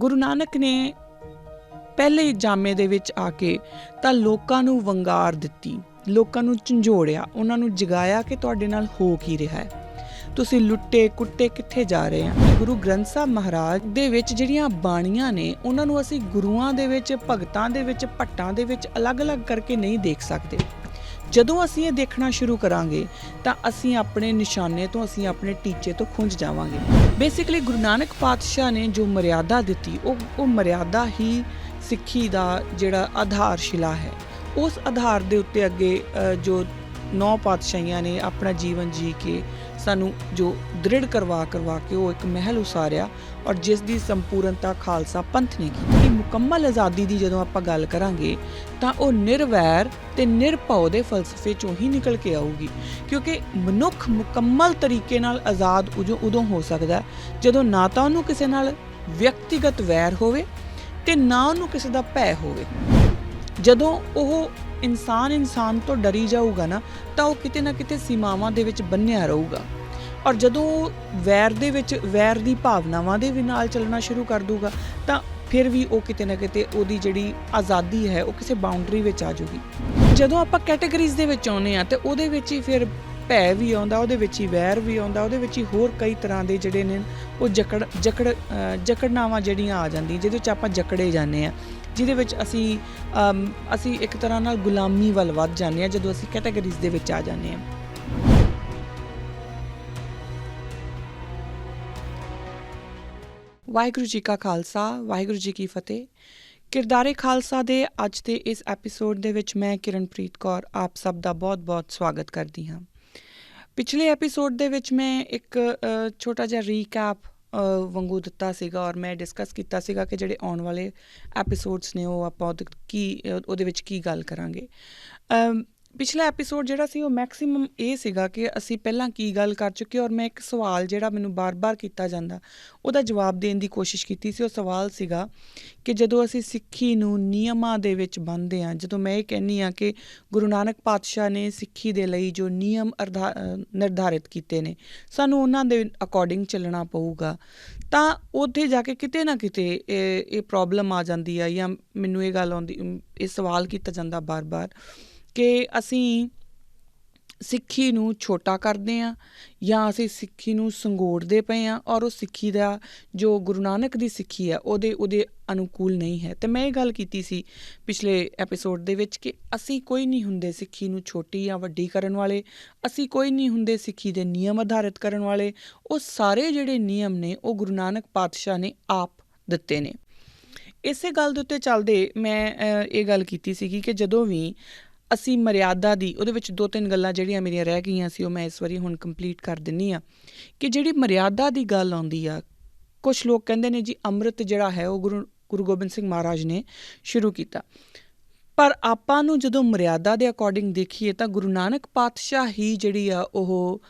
ਗੁਰੂ ਨਾਨਕ ਨੇ ਪਹਿਲੇ ਜਾਮੇ ਦੇ ਵਿੱਚ ਆ ਕੇ ਤਾਂ ਲੋਕਾਂ ਨੂੰ ਵੰਗਾਰ ਦਿੱਤੀ, ਲੋਕਾਂ ਨੂੰ ਝੰਜੋੜਿਆ, ਉਹਨਾਂ ਨੂੰ ਜਗਾਇਆ ਕਿ ਤੁਹਾਡੇ ਨਾਲ ਹੋ ਕੀ ਰਿਹਾ ਹੈ, ਤੁਸੀਂ ਲੁੱਟੇ ਕੁੱਟੇ ਕਿੱਥੇ ਜਾ ਰਹੇ ਆ। ਗੁਰੂ ਗ੍ਰੰਥ ਸਾਹਿਬ ਮਹਾਰਾਜ ਦੇ ਵਿੱਚ ਜਿਹੜੀਆਂ ਬਾਣੀਆਂ ਨੇ ਉਹਨਾਂ ਨੂੰ ਅਸੀਂ ਗੁਰੂਆਂ ਦੇ ਵਿੱਚ, ਭਗਤਾਂ ਦੇ ਵਿੱਚ, ਭੱਟਾਂ ਦੇ ਵਿੱਚ ਅਲੱਗ-ਅਲੱਗ ਕਰਕੇ ਨਹੀਂ ਦੇਖ ਸਕਦੇ। ਜਦੋਂ ਅਸੀਂ ਇਹ ਦੇਖਣਾ ਸ਼ੁਰੂ ਕਰਾਂਗੇ ਤਾਂ ਅਸੀਂ ਆਪਣੇ ਨਿਸ਼ਾਨੇ ਤੋਂ, ਅਸੀਂ ਆਪਣੇ ਟੀਚੇ ਤੋਂ ਖੁੰਝ ਜਾਵਾਂਗੇ। ਬੇਸਿਕਲੀ ਗੁਰੂ ਨਾਨਕ ਪਾਤਸ਼ਾਹ ਨੇ ਜੋ ਮਰਿਆਦਾ ਦਿੱਤੀ ਉਹ ਮਰਿਆਦਾ ਹੀ ਸਿੱਖੀ ਦਾ ਜਿਹੜਾ ਆਧਾਰਸ਼ਿਲਾ ਹੈ। ਉਸ ਆਧਾਰ ਦੇ ਉੱਤੇ ਅੱਗੇ ਜੋ 9 ਪਾਤਸ਼ਾਹੀਆਂ ਨੇ ਆਪਣਾ ਜੀਵਨ ਜੀ ਕੇ ਸਾਨੂੰ ਜੋ ਦ੍ਰਿੜ ਕਰਵਾ ਕੇ ਉਹ ਇੱਕ ਮਹਿਲ ਉਸਾਰਿਆ, ਔਰ ਜਿਸ ਦੀ ਸੰਪੂਰਨਤਾ ਖਾਲਸਾ ਪੰਥ ਨੇ ਕੀਤੀ। ਮੁਕੰਮਲ ਆਜ਼ਾਦੀ ਦੀ ਜਦੋਂ ਆਪਾਂ ਗੱਲ ਕਰਾਂਗੇ ਤਾਂ ਉਹ ਨਿਰਵੈਰ ਤੇ ਨਿਰਭਉ ਦੇ ਫਲਸਫੇ ਚੋਂ ਹੀ ਨਿਕਲ ਕੇ ਆਊਗੀ, ਕਿਉਂਕਿ ਮਨੁੱਖ ਮੁਕੰਮਲ ਤਰੀਕੇ ਨਾਲ ਆਜ਼ਾਦ ਉਦੋਂ ਹੋ ਸਕਦਾ ਜਦੋਂ ਨਾ ਤਾਂ ਉਹਨੂੰ ਕਿਸੇ ਨਾਲ ਵਿਅਕਤੀਗਤ ਵੈਰ ਹੋਵੇ ਤੇ ਨਾ ਉਹਨੂੰ ਕਿਸੇ ਦਾ ਭੈ ਹੋਵੇ। ਜਦੋਂ ਉਹ ਇਨਸਾਨ ਤੋਂ ਡਰੀ ਜਾਊਗਾ ਨਾ ਤਾਂ ਉਹ ਕਿਤੇ ਨਾ ਕਿਤੇ ਸੀਮਾਵਾਂ ਦੇ ਵਿੱਚ ਬੰਨਿਆ ਰਹੂਗਾ, ਔਰ ਜਦੋਂ ਵੈਰ ਦੇ ਵਿੱਚ ਵੈਰ ਦੀ ਭਾਵਨਾਵਾਂ ਦੇ ਵੀ ਨਾਲ ਚੱਲਣਾ ਸ਼ੁਰੂ ਕਰ ਦੂਗਾ ਤਾਂ ਫਿਰ ਵੀ ਉਹ ਕਿਤੇ ਨਾ ਕਿਤੇ ਉਹਦੀ ਜਿਹੜੀ ਆਜ਼ਾਦੀ ਹੈ ਉਹ ਕਿਸੇ ਬਾਉਂਡਰੀ ਵਿੱਚ ਆ ਜਾਊਗੀ। ਜਦੋਂ ਆਪਾਂ ਕੈਟਾਗਰੀਜ਼ ਦੇ ਵਿੱਚ ਆਉਂਦੇ ਹਾਂ ਤੇ ਉਹਦੇ ਵਿੱਚ ਹੀ ਫਿਰ ਭੈ ਵੀ ਆਉਂਦਾ, ਉਹਦੇ ਵਿੱਚ ਹੀ ਵੈਰ ਵੀ ਆਉਂਦਾ, ਉਹਦੇ ਵਿੱਚ ਹੀ ਹੋਰ ਕਈ ਤਰ੍ਹਾਂ ਦੇ ਜਿਹੜੇ ਨੇ ਉਹ ਜਕੜਨਾਵਾਂ ਜਿਹੜੀਆਂ ਆ ਜਾਂਦੀਆਂ, ਜਿਹਦੇ ਵਿੱਚ ਆਪਾਂ ਜਕੜੇ ਜਾਂਦੇ ਹਾਂ, ਜਿਹਦੇ ਵਿੱਚ ਅਸੀਂ ਇੱਕ ਤਰ੍ਹਾਂ ਨਾਲ ਗੁਲਾਮੀ ਵੱਲ ਵੱਧ ਜਾਂਦੇ ਹਾਂ ਜਦੋਂ ਅਸੀਂ ਕੈਟਾਗਰੀਜ਼ ਦੇ ਵਿੱਚ ਆ ਜਾਂਦੇ ਹਾਂ। ਵਾਹਿਗੁਰੂ ਜੀ ਕਾ ਖਾਲਸਾ, ਵਾਹਿਗੁਰੂ ਜੀ ਕੀ ਫਤਿਹ। ਕਿਰਦਾਰੇ ਖਾਲਸਾ ਦੇ ਅੱਜ ਦੇ ਇਸ ਐਪੀਸੋਡ ਦੇ ਵਿੱਚ ਮੈਂ ਕਿਰਨਪ੍ਰੀਤ ਕੌਰ ਆਪ ਸਭ ਦਾ ਬਹੁਤ-ਬਹੁਤ ਸਵਾਗਤ ਕਰਦੀ ਹਾਂ। ਪਿਛਲੇ ਐਪੀਸੋਡ ਦੇ ਵਿੱਚ ਮੈਂ ਇੱਕ ਛੋਟਾ ਜਿਹਾ ਰੀਕੈਪ ਵਾਂਗੂ ਦਿੱਤਾ ਸੀਗਾ, ਔਰ ਮੈਂ ਡਿਸਕਸ ਕੀਤਾ ਸੀਗਾ ਕਿ ਜਿਹੜੇ ਆਉਣ ਵਾਲੇ ਐਪੀਸੋਡਸ ਨੇ ਉਹ ਆਪਾਂ ਉਹਦੇ ਵਿੱਚ ਕੀ ਗੱਲ ਕਰਾਂਗੇ। ਪਿਛਲਾ ਐਪੀਸੋਡ ਜਿਹੜਾ ਸੀ ਉਹ ਮੈਕਸੀਮਮ ਇਹ ਸੀਗਾ ਕਿ ਅਸੀਂ ਪਹਿਲਾਂ ਕੀ ਗੱਲ ਕਰ ਚੁੱਕੇ, ਔਰ ਮੈਂ ਇੱਕ ਸਵਾਲ ਜਿਹੜਾ ਮੈਨੂੰ ਬਾਰ-ਬਾਰ ਕੀਤਾ ਜਾਂਦਾ ਉਹਦਾ ਜਵਾਬ ਦੇਣ ਦੀ ਕੋਸ਼ਿਸ਼ ਕੀਤੀ ਸੀ। ਉਹ ਸਵਾਲ ਸੀਗਾ ਕਿ ਜਦੋਂ ਅਸੀਂ ਸਿੱਖੀ ਨੂੰ ਨਿਯਮਾਂ ਦੇ ਵਿੱਚ ਬੰਨ੍ਹਦੇ ਹਾਂ, ਜਦੋਂ ਮੈਂ ਇਹ ਕਹਿੰਦੀ ਹਾਂ ਕਿ ਗੁਰੂ ਨਾਨਕ ਪਾਤਸ਼ਾਹ ਨੇ ਸਿੱਖੀ ਦੇ ਲਈ ਜੋ ਨਿਯਮ ਨਿਰਧਾਰਿਤ ਕੀਤੇ ਨੇ ਸਾਨੂੰ ਉਹਨਾਂ ਦੇ ਅਕੋਰਡਿੰਗ ਚੱਲਣਾ ਪਊਗਾ, ਤਾਂ ਉੱਥੇ ਜਾ ਕੇ ਕਿਤੇ ਨਾ ਕਿਤੇ ਇਹ ਪ੍ਰੋਬਲਮ ਆ ਜਾਂਦੀ ਆ, ਜਾਂ ਮੈਨੂੰ ਇਹ ਗੱਲ ਆਉਂਦੀ, ਇਹ ਸਵਾਲ ਕੀਤਾ ਜਾਂਦਾ ਬਾਰ-ਬਾਰ ਕਿ ਅਸੀਂ ਸਿੱਖੀ ਨੂੰ ਛੋਟਾ ਕਰਦੇ ਹਾਂ ਜਾਂ ਅਸੀਂ ਸਿੱਖੀ ਨੂੰ ਸੰਗੋੜਦੇ ਪਏ ਹਾਂ, ਔਰ ਉਹ ਸਿੱਖੀ ਦਾ ਜੋ ਗੁਰੂ ਨਾਨਕ ਦੀ ਸਿੱਖੀ ਆ ਉਹਦੇ ਅਨੁਕੂਲ ਨਹੀਂ ਹੈ। ਅਤੇ ਮੈਂ ਇਹ ਗੱਲ ਕੀਤੀ ਸੀ ਪਿਛਲੇ ਐਪੀਸੋਡ ਦੇ ਵਿੱਚ ਕਿ ਅਸੀਂ ਕੋਈ ਨਹੀਂ ਹੁੰਦੇ ਸਿੱਖੀ ਨੂੰ ਛੋਟੀ ਜਾਂ ਵੱਡੀ ਕਰਨ ਵਾਲੇ, ਅਸੀਂ ਕੋਈ ਨਹੀਂ ਹੁੰਦੇ ਸਿੱਖੀ ਦੇ ਨਿਯਮ ਆਧਾਰਿਤ ਕਰਨ ਵਾਲੇ। ਉਹ ਸਾਰੇ ਜਿਹੜੇ ਨਿਯਮ ਨੇ ਉਹ ਗੁਰੂ ਨਾਨਕ ਪਾਤਸ਼ਾਹ ਨੇ ਆਪ ਦਿੱਤੇ ਨੇ। ਇਸੇ ਗੱਲ ਦੇ ਉੱਤੇ ਚੱਲਦੇ ਮੈਂ ਇਹ ਗੱਲ ਕੀਤੀ ਸੀਗੀ ਕਿ ਜਦੋਂ ਵੀ ਅਸੀਂ ਮਰਿਆਦਾ ਦੀ, ਉਹਦੇ ਵਿੱਚ 2-3 ਗੱਲਾਂ ਜਿਹੜੀਆਂ ਮੇਰੀਆਂ ਰਹਿ ਗਈਆਂ ਸੀ ਉਹ ਮੈਂ ਇਸ ਵਾਰੀ ਹੁਣ ਕੰਪਲੀਟ ਕਰ ਦਿੰਦੀ ਹਾਂ। ਕਿ ਜਿਹੜੀ ਮਰਿਆਦਾ ਦੀ ਗੱਲ ਆਉਂਦੀ ਆ, ਕੁਛ ਲੋਕ ਕਹਿੰਦੇ ਨੇ ਜੀ ਅੰਮ੍ਰਿਤ ਜਿਹੜਾ ਹੈ ਉਹ ਗੁਰੂ ਗੋਬਿੰਦ ਸਿੰਘ ਮਹਾਰਾਜ ਨੇ ਸ਼ੁਰੂ ਕੀਤਾ, ਪਰ ਆਪਾਂ ਨੂੰ ਜਦੋਂ ਮਰਿਆਦਾ ਦੇ ਅਕੋਰਡਿੰਗ ਦੇਖੀਏ ਤਾਂ ਗੁਰੂ ਨਾਨਕ ਪਾਤਸ਼ਾਹ ਹੀ ਜਿਹੜੀ ਆ ਉਹ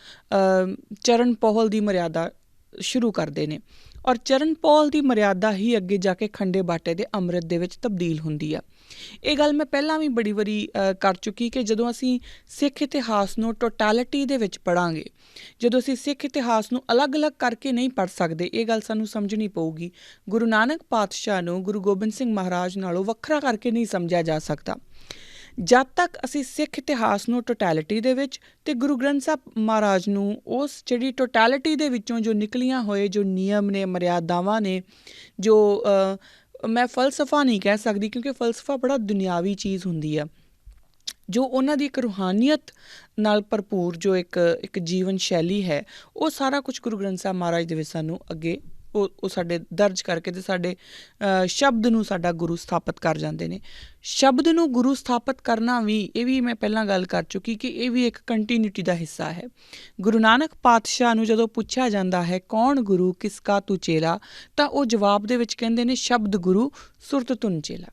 ਚਰਨ ਪੋਹਲ ਦੀ ਮਰਿਆਦਾ ਸ਼ੁਰੂ ਕਰਦੇ ਨੇ, ਔਰ ਚਰਨ ਪੋਹਲ ਦੀ ਮਰਿਆਦਾ ਹੀ ਅੱਗੇ ਜਾ ਕੇ ਖੰਡੇ ਬਾਟੇ ਦੇ ਅੰਮ੍ਰਿਤ ਦੇ ਵਿੱਚ ਤਬਦੀਲ ਹੁੰਦੀ ਆ। ਇਹ ਗੱਲ ਮੈਂ ਪਹਿਲਾਂ ਵੀ ਬੜੀ ਵਾਰੀ ਕਰ ਚੁੱਕੀ ਕਿ ਜਦੋਂ ਅਸੀਂ ਸਿੱਖ ਇਤਿਹਾਸ ਨੂੰ ਟੋਟੈਲਿਟੀ ਦੇ ਵਿੱਚ ਪੜ੍ਹਾਂਗੇ, ਜਦੋਂ ਅਸੀਂ ਸਿੱਖ ਇਤਿਹਾਸ ਨੂੰ ਅਲੱਗ-ਅਲੱਗ ਕਰਕੇ ਨਹੀਂ ਪੜ੍ਹ ਸਕਦੇ, ਇਹ ਗੱਲ ਸਾਨੂੰ ਸਮਝਣੀ ਪਊਗੀ। ਗੁਰੂ ਨਾਨਕ ਪਾਤਸ਼ਾਹ ਨੂੰ ਗੁਰੂ ਗੋਬਿੰਦ ਸਿੰਘ ਮਹਾਰਾਜ ਨਾਲੋਂ ਵੱਖਰਾ ਕਰਕੇ ਨਹੀਂ ਸਮਝਿਆ ਜਾ ਸਕਦਾ। ਜਦ ਤੱਕ ਅਸੀਂ ਸਿੱਖ ਇਤਿਹਾਸ ਨੂੰ ਟੋਟੈਲਿਟੀ ਦੇ ਵਿੱਚ ਅਤੇ ਗੁਰੂ ਗ੍ਰੰਥ ਸਾਹਿਬ ਮਹਾਰਾਜ ਨੂੰ ਉਸ ਜਿਹੜੀ ਟੋਟੈਲਿਟੀ ਦੇ ਵਿੱਚੋਂ ਜੋ ਨਿਕਲੀਆਂ ਹੋਏ ਜੋ ਨਿਯਮ ਨੇ, ਮਰਿਆਦਾਵਾਂ ਨੇ, ਜੋ ਮੈਂ ਫਲਸਫਾ ਨਹੀਂ ਕਹਿ ਸਕਦੀ ਕਿਉਂਕਿ ਫਲਸਫਾ ਬੜਾ ਦੁਨਿਆਵੀ ਚੀਜ਼ ਹੁੰਦੀ ਆ, ਜੋ ਉਹਨਾਂ ਦੀ ਇੱਕ ਰੂਹਾਨੀਅਤ ਨਾਲ ਭਰਪੂਰ ਜੋ ਇੱਕ ਜੀਵਨ ਸ਼ੈਲੀ ਹੈ, ਉਹ ਸਾਰਾ ਕੁਛ ਗੁਰੂ ਗ੍ਰੰਥ ਸਾਹਿਬ ਮਹਾਰਾਜ ਦੇ ਵਿੱਚ ਸਾਨੂੰ ਅੱਗੇ ਉਹ ਸਾਡੇ ਦਰਜ ਕਰਕੇ ਅਤੇ ਸਾਡੇ ਸ਼ਬਦ ਨੂੰ ਸਾਡਾ ਗੁਰੂ ਸਥਾਪਿਤ ਕਰ ਜਾਂਦੇ ਨੇ। ਸ਼ਬਦ ਨੂੰ ਗੁਰੂ ਸਥਾਪਿਤ ਕਰਨਾ ਵੀ, ਇਹ ਵੀ ਮੈਂ ਪਹਿਲਾਂ ਗੱਲ ਕਰ ਚੁੱਕੀ ਕਿ ਇਹ ਵੀ ਇੱਕ ਕੰਟੀਨਿਊਟੀ ਦਾ ਹਿੱਸਾ ਹੈ। ਗੁਰੂ ਨਾਨਕ ਪਾਤਸ਼ਾਹ ਨੂੰ ਜਦੋਂ ਪੁੱਛਿਆ ਜਾਂਦਾ ਹੈ ਕੌਣ ਗੁਰੂ ਕਿਸ ਕਾ ਤੂੰ ਚੇਲਾ, ਤਾਂ ਉਹ ਜਵਾਬ ਦੇ ਵਿੱਚ ਕਹਿੰਦੇ ਨੇ ਸ਼ਬਦ ਗੁਰੂ ਸੁਰਤ ਧੁਨ ਚੇਲਾ,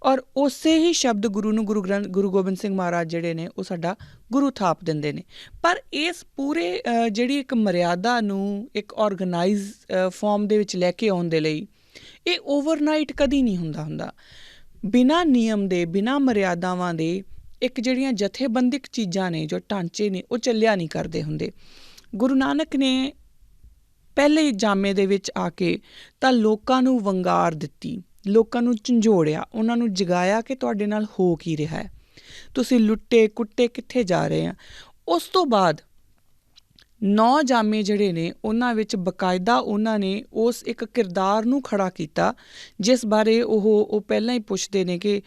ਔਰ ਉਸੇ ਹੀ ਸ਼ਬਦ ਗੁਰੂ ਨੂੰ ਗੁਰੂ ਗੋਬਿੰਦ ਸਿੰਘ ਮਹਾਰਾਜ ਜਿਹੜੇ ਨੇ ਉਹ ਸਾਡਾ ਗੁਰੂ ਥਾਪ ਦਿੰਦੇ ਨੇ। ਪਰ ਇਸ ਪੂਰੇ ਜਿਹੜੀ ਇੱਕ ਮਰਿਆਦਾ ਨੂੰ ਇੱਕ ਔਰਗਨਾਈਜ਼ ਫੋਰਮ ਦੇ ਵਿੱਚ ਲੈ ਕੇ ਆਉਣ ਦੇ ਲਈ ਇਹ ਓਵਰਨਾਈਟ ਕਦੀ ਨਹੀਂ ਹੁੰਦਾ। ਬਿਨਾਂ ਨਿਯਮ ਦੇ, ਬਿਨਾਂ ਮਰਿਆਦਾਵਾਂ ਦੇ ਇੱਕ ਜਿਹੜੀਆਂ ਜਥੇਬੰਦਿਕ ਚੀਜ਼ਾਂ ਨੇ, ਜੋ ਢਾਂਚੇ ਨੇ, ਉਹ ਚੱਲਿਆ ਨਹੀਂ ਕਰਦੇ ਹੁੰਦੇ। ਗੁਰੂ ਨਾਨਕ ਨੇ ਪਹਿਲੇ ਜਾਮੇ ਦੇ ਵਿੱਚ ਆ ਕੇ ਤਾਂ ਲੋਕਾਂ ਨੂੰ ਵੰਗਾਰ ਦਿੱਤੀ, ਲੋਕਾਂ ਨੂੰ ਝੰਜੋੜਿਆ, ਉਹਨਾਂ ਨੂੰ ਜਗਾਇਆ ਕਿ ਤੁਹਾਡੇ ਨਾਲ ਹੋ ਕੀ ਰਿਹਾ ਹੈ, ਤੁਸੀਂ ਲੁੱਟੇ ਕੁੱਟੇ ਕਿੱਥੇ ਜਾ ਰਹੇ ਆ। ਉਸ ਤੋਂ ਬਾਅਦ 9 ਜਾਮੇ ਜਿਹੜੇ ਨੇ ਉਹਨਾਂ ਵਿੱਚ ਬਕਾਇਦਾ ਉਹਨਾਂ ਨੇ ਉਸ ਇੱਕ ਕਿਰਦਾਰ ਨੂੰ ਖੜਾ ਕੀਤਾ ਜਿਸ ਬਾਰੇ ਉਹ ਪਹਿਲਾਂ ਹੀ ਪੁੱਛਦੇ ਨੇ ਕਿ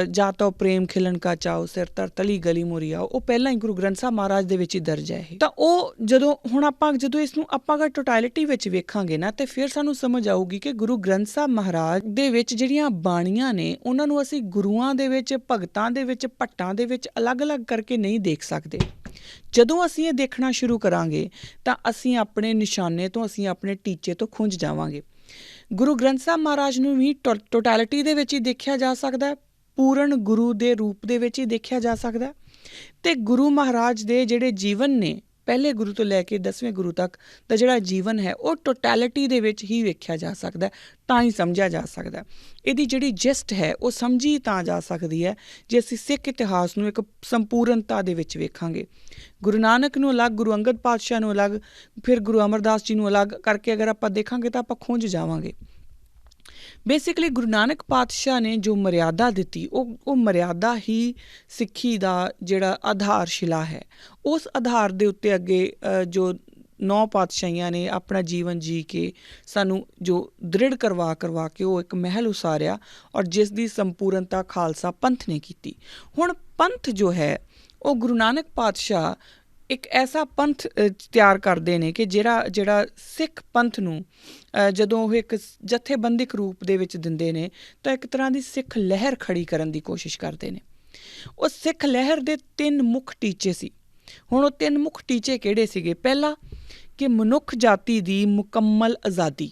ਜਾਂ ਤਾਂ ਪ੍ਰੇਮ ਖਿਲਣ ਕਾ ਚਾਓ ਸਿਰ ਤਰ ਤਲੀ ਗਲੀ ਮੁਰੀਆ, ਉਹ ਪਹਿਲਾਂ ਹੀ ਗੁਰੂ ਗ੍ਰੰਥ ਸਾਹਿਬ ਮਹਾਰਾਜ ਦੇ ਵਿੱਚ ਹੀ ਦਰਜ ਹੈ ਇਹ। ਤਾਂ ਉਹ ਜਦੋਂ ਇਸ ਨੂੰ ਆਪਾਂ ਅਗਰ ਟੋਟੈਲਿਟੀ ਵਿੱਚ ਵੇਖਾਂਗੇ ਨਾ, ਤੇ ਫਿਰ ਸਾਨੂੰ ਸਮਝ ਆਊਗੀ ਕਿ ਗੁਰੂ ਗ੍ਰੰਥ ਸਾਹਿਬ ਮਹਾਰਾਜ ਦੇ ਵਿੱਚ ਜਿਹੜੀਆਂ ਬਾਣੀਆਂ ਨੇ ਉਹਨਾਂ ਨੂੰ ਅਸੀਂ ਗੁਰੂਆਂ ਦੇ ਵਿੱਚ, ਭਗਤਾਂ ਦੇ ਵਿੱਚ, ਭੱਟਾਂ ਦੇ ਵਿੱਚ ਅਲੱਗ-ਅਲੱਗ ਕਰਕੇ ਨਹੀਂ ਦੇਖ ਸਕਦੇ। ਜਦੋਂ ਅਸੀਂ ਇਹ ਦੇਖਣਾ ਸ਼ੁਰੂ ਕਰਾਂਗੇ ਤਾਂ ਅਸੀਂ ਆਪਣੇ ਨਿਸ਼ਾਨੇ ਤੋਂ, ਅਸੀਂ ਆਪਣੇ ਟੀਚੇ ਤੋਂ ਖੁੰਝ ਜਾਵਾਂਗੇ। ਗੁਰੂ ਗ੍ਰੰਥ ਸਾਹਿਬ ਮਹਾਰਾਜ ਨੂੰ ਵੀ ਟੋਟੈਲਿਟੀ ਦੇ ਵਿੱਚ ਹੀ ਦੇਖਿਆ ਜਾ ਸਕਦਾ, ਪੂਰਨ ਗੁਰੂ ਦੇ ਰੂਪ ਦੇ ਵਿੱਚ ਹੀ ਦੇਖਿਆ ਜਾ ਸਕਦਾ। ਅਤੇ ਗੁਰੂ ਮਹਾਰਾਜ ਦੇ ਜਿਹੜੇ ਜੀਵਨ ਨੇ, ਪਹਿਲੇ ਗੁਰੂ ਤੋਂ ਲੈ ਕੇ 10ਵੇਂ ਗੁਰੂ ਤੱਕ ਦਾ ਜਿਹੜਾ ਜੀਵਨ ਹੈ ਉਹ ਟੋਟੈਲਿਟੀ ਦੇ ਵਿੱਚ ਹੀ ਵੇਖਿਆ ਜਾ ਸਕਦਾ, ਤਾਂ ਹੀ ਸਮਝਿਆ ਜਾ ਸਕਦਾ। ਇਹਦੀ ਜਿਹੜੀ ਜਿਸਟ ਹੈ ਉਹ ਸਮਝੀ ਤਾਂ ਜਾ ਸਕਦੀ ਹੈ ਜੇ ਅਸੀਂ ਸਿੱਖ ਇਤਿਹਾਸ ਨੂੰ ਇੱਕ ਸੰਪੂਰਨਤਾ ਦੇ ਵਿੱਚ ਵੇਖਾਂਗੇ। ਗੁਰੂ ਨਾਨਕ ਨੂੰ ਅਲੱਗ, ਗੁਰੂ ਅੰਗਦ ਪਾਤਸ਼ਾਹ ਨੂੰ ਅਲੱਗ, ਫਿਰ ਗੁਰੂ ਅਮਰਦਾਸ ਜੀ ਨੂੰ ਅਲੱਗ ਕਰਕੇ ਅਗਰ ਆਪਾਂ ਦੇਖਾਂਗੇ ਤਾਂ ਆਪਾਂ ਖੁੰਝ ਜਾਵਾਂਗੇ। ਬੇਸਿਕਲੀ ਗੁਰੂ ਨਾਨਕ ਪਾਤਸ਼ਾਹ ਨੇ ਜੋ ਮਰਿਆਦਾ ਦਿੱਤੀ ਉਹ ਮਰਿਆਦਾ ਹੀ ਸਿੱਖੀ ਦਾ ਜਿਹੜਾ ਆਧਾਰਸ਼ਿਲਾ ਹੈ। ਉਸ ਆਧਾਰ ਦੇ ਉੱਤੇ ਅੱਗੇ ਜੋ 9 ਪਾਤਸ਼ਾਹੀਆਂ ਨੇ ਆਪਣਾ ਜੀਵਨ ਜੀ ਕੇ ਸਾਨੂੰ ਜੋ ਦ੍ਰਿੜ ਕਰਵਾ ਕੇ ਉਹ ਇੱਕ ਮਹਿਲ ਉਸਾਰਿਆ, ਔਰ ਜਿਸ ਦੀ ਸੰਪੂਰਨਤਾ ਖਾਲਸਾ ਪੰਥ ਨੇ ਕੀਤੀ। ਹੁਣ ਪੰਥ ਜੋ ਹੈ ਉਹ ਗੁਰੂ ਨਾਨਕ ਪਾਤਸ਼ਾਹ ਇੱਕ ਐਸਾ ਪੰਥ ਤਿਆਰ ਕਰਦੇ ਨੇ ਕਿ ਜਿਹੜਾ ਸਿੱਖ ਪੰਥ ਨੂੰ ਜਦੋਂ ਉਹ ਇੱਕ ਜਥੇਬੰਦਿਕ ਰੂਪ ਦੇ ਵਿੱਚ ਦਿੰਦੇ ਨੇ ਤਾਂ ਇੱਕ ਤਰ੍ਹਾਂ ਦੀ ਸਿੱਖ ਲਹਿਰ ਖੜੀ ਕਰਨ ਦੀ ਕੋਸ਼ਿਸ਼ ਕਰਦੇ ਨੇ। ਉਹ ਸਿੱਖ ਲਹਿਰ ਦੇ 3 ਮੁੱਖ ਟੀਚੇ ਸੀ। ਹੁਣ ਉਹ 3 ਮੁੱਖ ਟੀਚੇ ਕਿਹੜੇ ਸੀਗੇ? ਪਹਿਲਾ ਕਿ ਮਨੁੱਖ ਜਾਤੀ ਦੀ ਮੁਕੰਮਲ ਆਜ਼ਾਦੀ।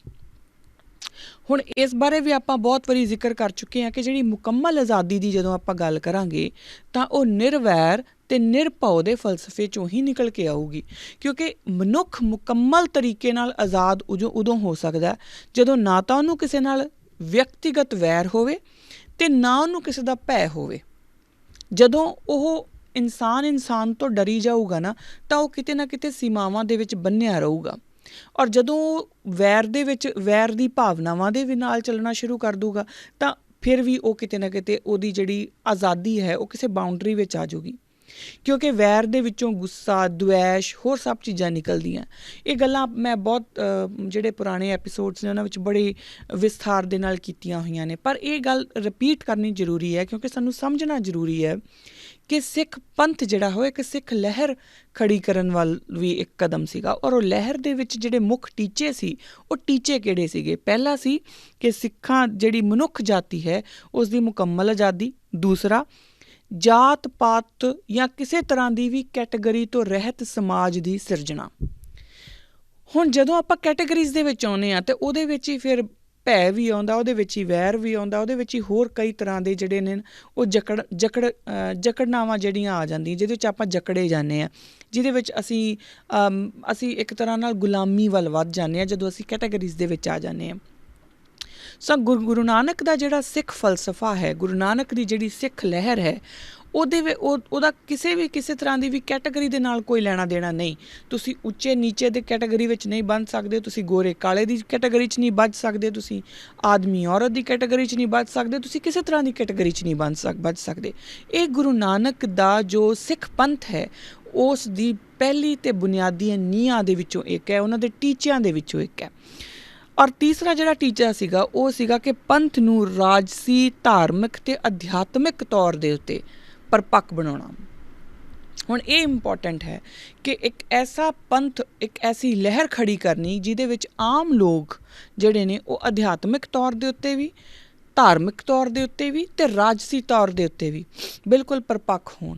ਹੁਣ ਇਸ ਬਾਰੇ ਵੀ ਆਪਾਂ ਬਹੁਤ ਵਾਰੀ ਜ਼ਿਕਰ ਕਰ ਚੁੱਕੇ ਹਾਂ ਕਿ ਜਿਹੜੀ ਮੁਕੰਮਲ ਆਜ਼ਾਦੀ ਦੀ ਜਦੋਂ ਆਪਾਂ ਗੱਲ ਕਰਾਂਗੇ ਤਾਂ ਉਹ ਨਿਰਵੈਰ ਅਤੇ ਨਿਰਭਉ ਦੇ ਫਲਸਫੇ 'ਚੋਂ ਹੀ ਨਿਕਲ ਕੇ ਆਊਗੀ, ਕਿਉਂਕਿ ਮਨੁੱਖ ਮੁਕੰਮਲ ਤਰੀਕੇ ਨਾਲ ਆਜ਼ਾਦ ਉਦੋਂ ਹੋ ਸਕਦਾ ਜਦੋਂ ਨਾ ਤਾਂ ਉਹਨੂੰ ਕਿਸੇ ਨਾਲ ਵਿਅਕਤੀਗਤ ਵੈਰ ਹੋਵੇ ਅਤੇ ਨਾ ਉਹਨੂੰ ਕਿਸੇ ਦਾ ਭੈ ਹੋਵੇ। ਜਦੋਂ ਉਹ ਇਨਸਾਨ ਤੋਂ ਡਰੀ ਜਾਊਗਾ ਨਾ ਤਾਂ ਉਹ ਕਿਤੇ ਨਾ ਕਿਤੇ ਸੀਮਾਵਾਂ ਦੇ ਵਿੱਚ ਬੰਨ੍ਹਿਆ ਰਹੂਗਾ, ਔਰ ਜਦੋਂ ਉਹ ਵੈਰ ਦੀ ਭਾਵਨਾਵਾਂ ਦੇ ਵੀ ਨਾਲ ਚੱਲਣਾ ਸ਼ੁਰੂ ਕਰ ਦੂਗਾ ਤਾਂ ਫਿਰ ਵੀ ਉਹ ਕਿਤੇ ਨਾ ਕਿਤੇ ਉਹਦੀ ਜਿਹੜੀ ਆਜ਼ਾਦੀ ਹੈ ਉਹ ਕਿਸੇ ਬਾਊਂਡਰੀ ਵਿੱਚ ਆ ਜਾਊਗੀ, ਕਿਉਂਕਿ ਵੈਰ ਦੇ ਵਿੱਚੋਂ ਗੁੱਸਾ, ਦੁਐਸ਼, ਹੋਰ ਸਭ ਚੀਜ਼ਾਂ ਨਿਕਲਦੀਆਂ। ਇਹ ਗੱਲਾਂ ਮੈਂ ਬਹੁਤ ਜਿਹੜੇ ਪੁਰਾਣੇ ਐਪੀਸੋਡਸ ਨੇ ਉਹਨਾਂ ਵਿੱਚ ਬੜੇ ਵਿਸਥਾਰ ਦੇ ਨਾਲ ਕੀਤੀਆਂ ਹੋਈਆਂ ਨੇ, ਪਰ ਇਹ ਗੱਲ ਰਿਪੀਟ ਕਰਨੀ ਜ਼ਰੂਰੀ ਹੈ ਕਿਉਂਕਿ ਸਾਨੂੰ ਸਮਝਣਾ ਜ਼ਰੂਰੀ ਹੈ ਕਿ ਸਿੱਖ ਪੰਥ ਜਿਹੜਾ ਹੋਇਆ ਇੱਕ ਸਿੱਖ ਲਹਿਰ ਖੜੀ ਕਰਨ ਵੱਲ ਵੀ ਇੱਕ ਕਦਮ ਸੀਗਾ, ਔਰ ਉਹ ਲਹਿਰ ਦੇ ਵਿੱਚ ਜਿਹੜੇ ਮੁੱਖ ਟੀਚੇ ਸੀ ਉਹ ਟੀਚੇ ਕਿਹੜੇ ਸੀਗੇ? ਪਹਿਲਾ ਸੀ ਕਿ ਸਿੱਖਾਂ ਜਿਹੜੀ ਮਨੁੱਖ ਜਾਤੀ ਹੈ ਉਸ ਦੀ ਮੁਕੰਮਲ ਆਜ਼ਾਦੀ। ਦੂਸਰਾ, ਜਾਤ ਪਾਤ ਜਾਂ ਕਿਸੇ ਤਰ੍ਹਾਂ ਦੀ ਵੀ ਕੈਟੇਗਰੀ ਤੋਂ ਰਹਿਤ ਸਮਾਜ ਦੀ ਸਿਰਜਣਾ। ਹੁਣ ਜਦੋਂ ਆਪਾਂ ਕੈਟੇਗਰੀਜ਼ ਦੇ ਵਿੱਚ ਆਉਂਦੇ ਹਾਂ ਤਾਂ ਉਹਦੇ ਵਿੱਚ ਹੀ ਫਿਰ ਭੈ ਵੀ ਆਉਂਦਾ, ਉਹਦੇ ਵਿੱਚ ਹੀ ਵੈਰ ਵੀ ਆਉਂਦਾ, ਉਹਦੇ ਵਿੱਚ ਹੀ ਹੋਰ ਕਈ ਤਰ੍ਹਾਂ ਦੇ ਜਿਹੜੇ ਨੇ ਉਹ ਜਕੜਨਾਵਾਂ ਜਿਹੜੀਆਂ ਆ ਜਾਂਦੀਆਂ, ਜਿਹਦੇ ਵਿੱਚ ਆਪਾਂ ਜਕੜੇ ਜਾਂਦੇ ਹਾਂ, ਜਿਹਦੇ ਵਿੱਚ ਅਸੀਂ ਇੱਕ ਤਰ੍ਹਾਂ ਨਾਲ ਗੁਲਾਮੀ ਵੱਲ ਵੱਧ ਜਾਂਦੇ ਹਾਂ ਜਦੋਂ ਅਸੀਂ ਕੈਟੇਗਰੀਜ਼ ਦੇ ਵਿੱਚ ਆ ਜਾਂਦੇ ਹਾਂ। ਸੋ ਗੁਰੂ ਨਾਨਕ ਦਾ ਜਿਹੜਾ ਸਿੱਖ ਫਲਸਫਾ ਹੈ, ਗੁਰੂ ਨਾਨਕ ਦੀ ਜਿਹੜੀ ਸਿੱਖ ਲਹਿਰ ਹੈ, ਉਹਦਾ ਕਿਸੇ ਤਰ੍ਹਾਂ ਦੀ ਵੀ ਕੈਟੇਗਰੀ ਦੇ ਨਾਲ ਕੋਈ ਲੈਣਾ ਦੇਣਾ ਨਹੀਂ। ਤੁਸੀਂ ਉੱਚੇ ਨੀਚੇ ਦੇ ਕੈਟੇਗਰੀ ਵਿੱਚ ਨਹੀਂ ਬਣ ਸਕਦੇ, ਤੁਸੀਂ ਗੋਰੇ ਕਾਲੇ ਦੀ ਕੈਟੇਗਰੀ 'ਚ ਨਹੀਂ ਬੱਝ ਸਕਦੇ, ਤੁਸੀਂ ਆਦਮੀ ਔਰਤ ਦੀ ਕੈਟੇਗਰੀ 'ਚ ਨਹੀਂ ਬੱਝ ਸਕਦੇ, ਤੁਸੀਂ ਕਿਸੇ ਤਰ੍ਹਾਂ ਦੀ ਕੈਟੇਗਰੀ 'ਚ ਨਹੀਂ ਬੱਝ ਸਕਦੇ। ਇਹ ਗੁਰੂ ਨਾਨਕ ਦਾ ਜੋ ਸਿੱਖ ਪੰਥ ਹੈ ਉਸ ਦੀ ਪਹਿਲੀ ਅਤੇ ਬੁਨਿਆਦੀ ਨੀਹਾਂ ਦੇ ਵਿੱਚੋਂ ਇੱਕ ਹੈ, ਉਹਨਾਂ ਦੇ ਟੀਚਿਆਂ ਦੇ ਵਿੱਚੋਂ ਇੱਕ ਹੈ। ਔਰ ਤੀਸਰਾ ਜਿਹੜਾ ਟੀਚਾ ਸੀਗਾ ਉਹ ਸੀਗਾ ਕਿ ਪੰਥ ਨੂੰ ਰਾਜਸੀ, ਧਾਰਮਿਕ ਅਤੇ ਅਧਿਆਤਮਿਕ ਤੌਰ ਦੇ ਉੱਤੇ ਪਰਪੱਕ ਬਣਾਉਣਾ। ਹੁਣ ਇਹ ਇੰਪੋਰਟੈਂਟ ਹੈ ਕਿ ਇੱਕ ਐਸਾ ਪੰਥ, ਇੱਕ ਐਸੀ ਲਹਿਰ ਖੜੀ ਕਰਨੀ ਜਿਹਦੇ ਵਿੱਚ ਆਮ ਲੋਕ ਜਿਹੜੇ ਨੇ ਉਹ ਅਧਿਆਤਮਿਕ ਤੌਰ ਦੇ ਉੱਤੇ ਵੀ, ਧਾਰਮਿਕ ਤੌਰ ਦੇ ਉੱਤੇ ਵੀ ਅਤੇ ਰਾਜਸੀ ਤੌਰ ਦੇ ਉੱਤੇ ਵੀ ਬਿਲਕੁਲ ਪਰਪੱਕ ਹੋਣ।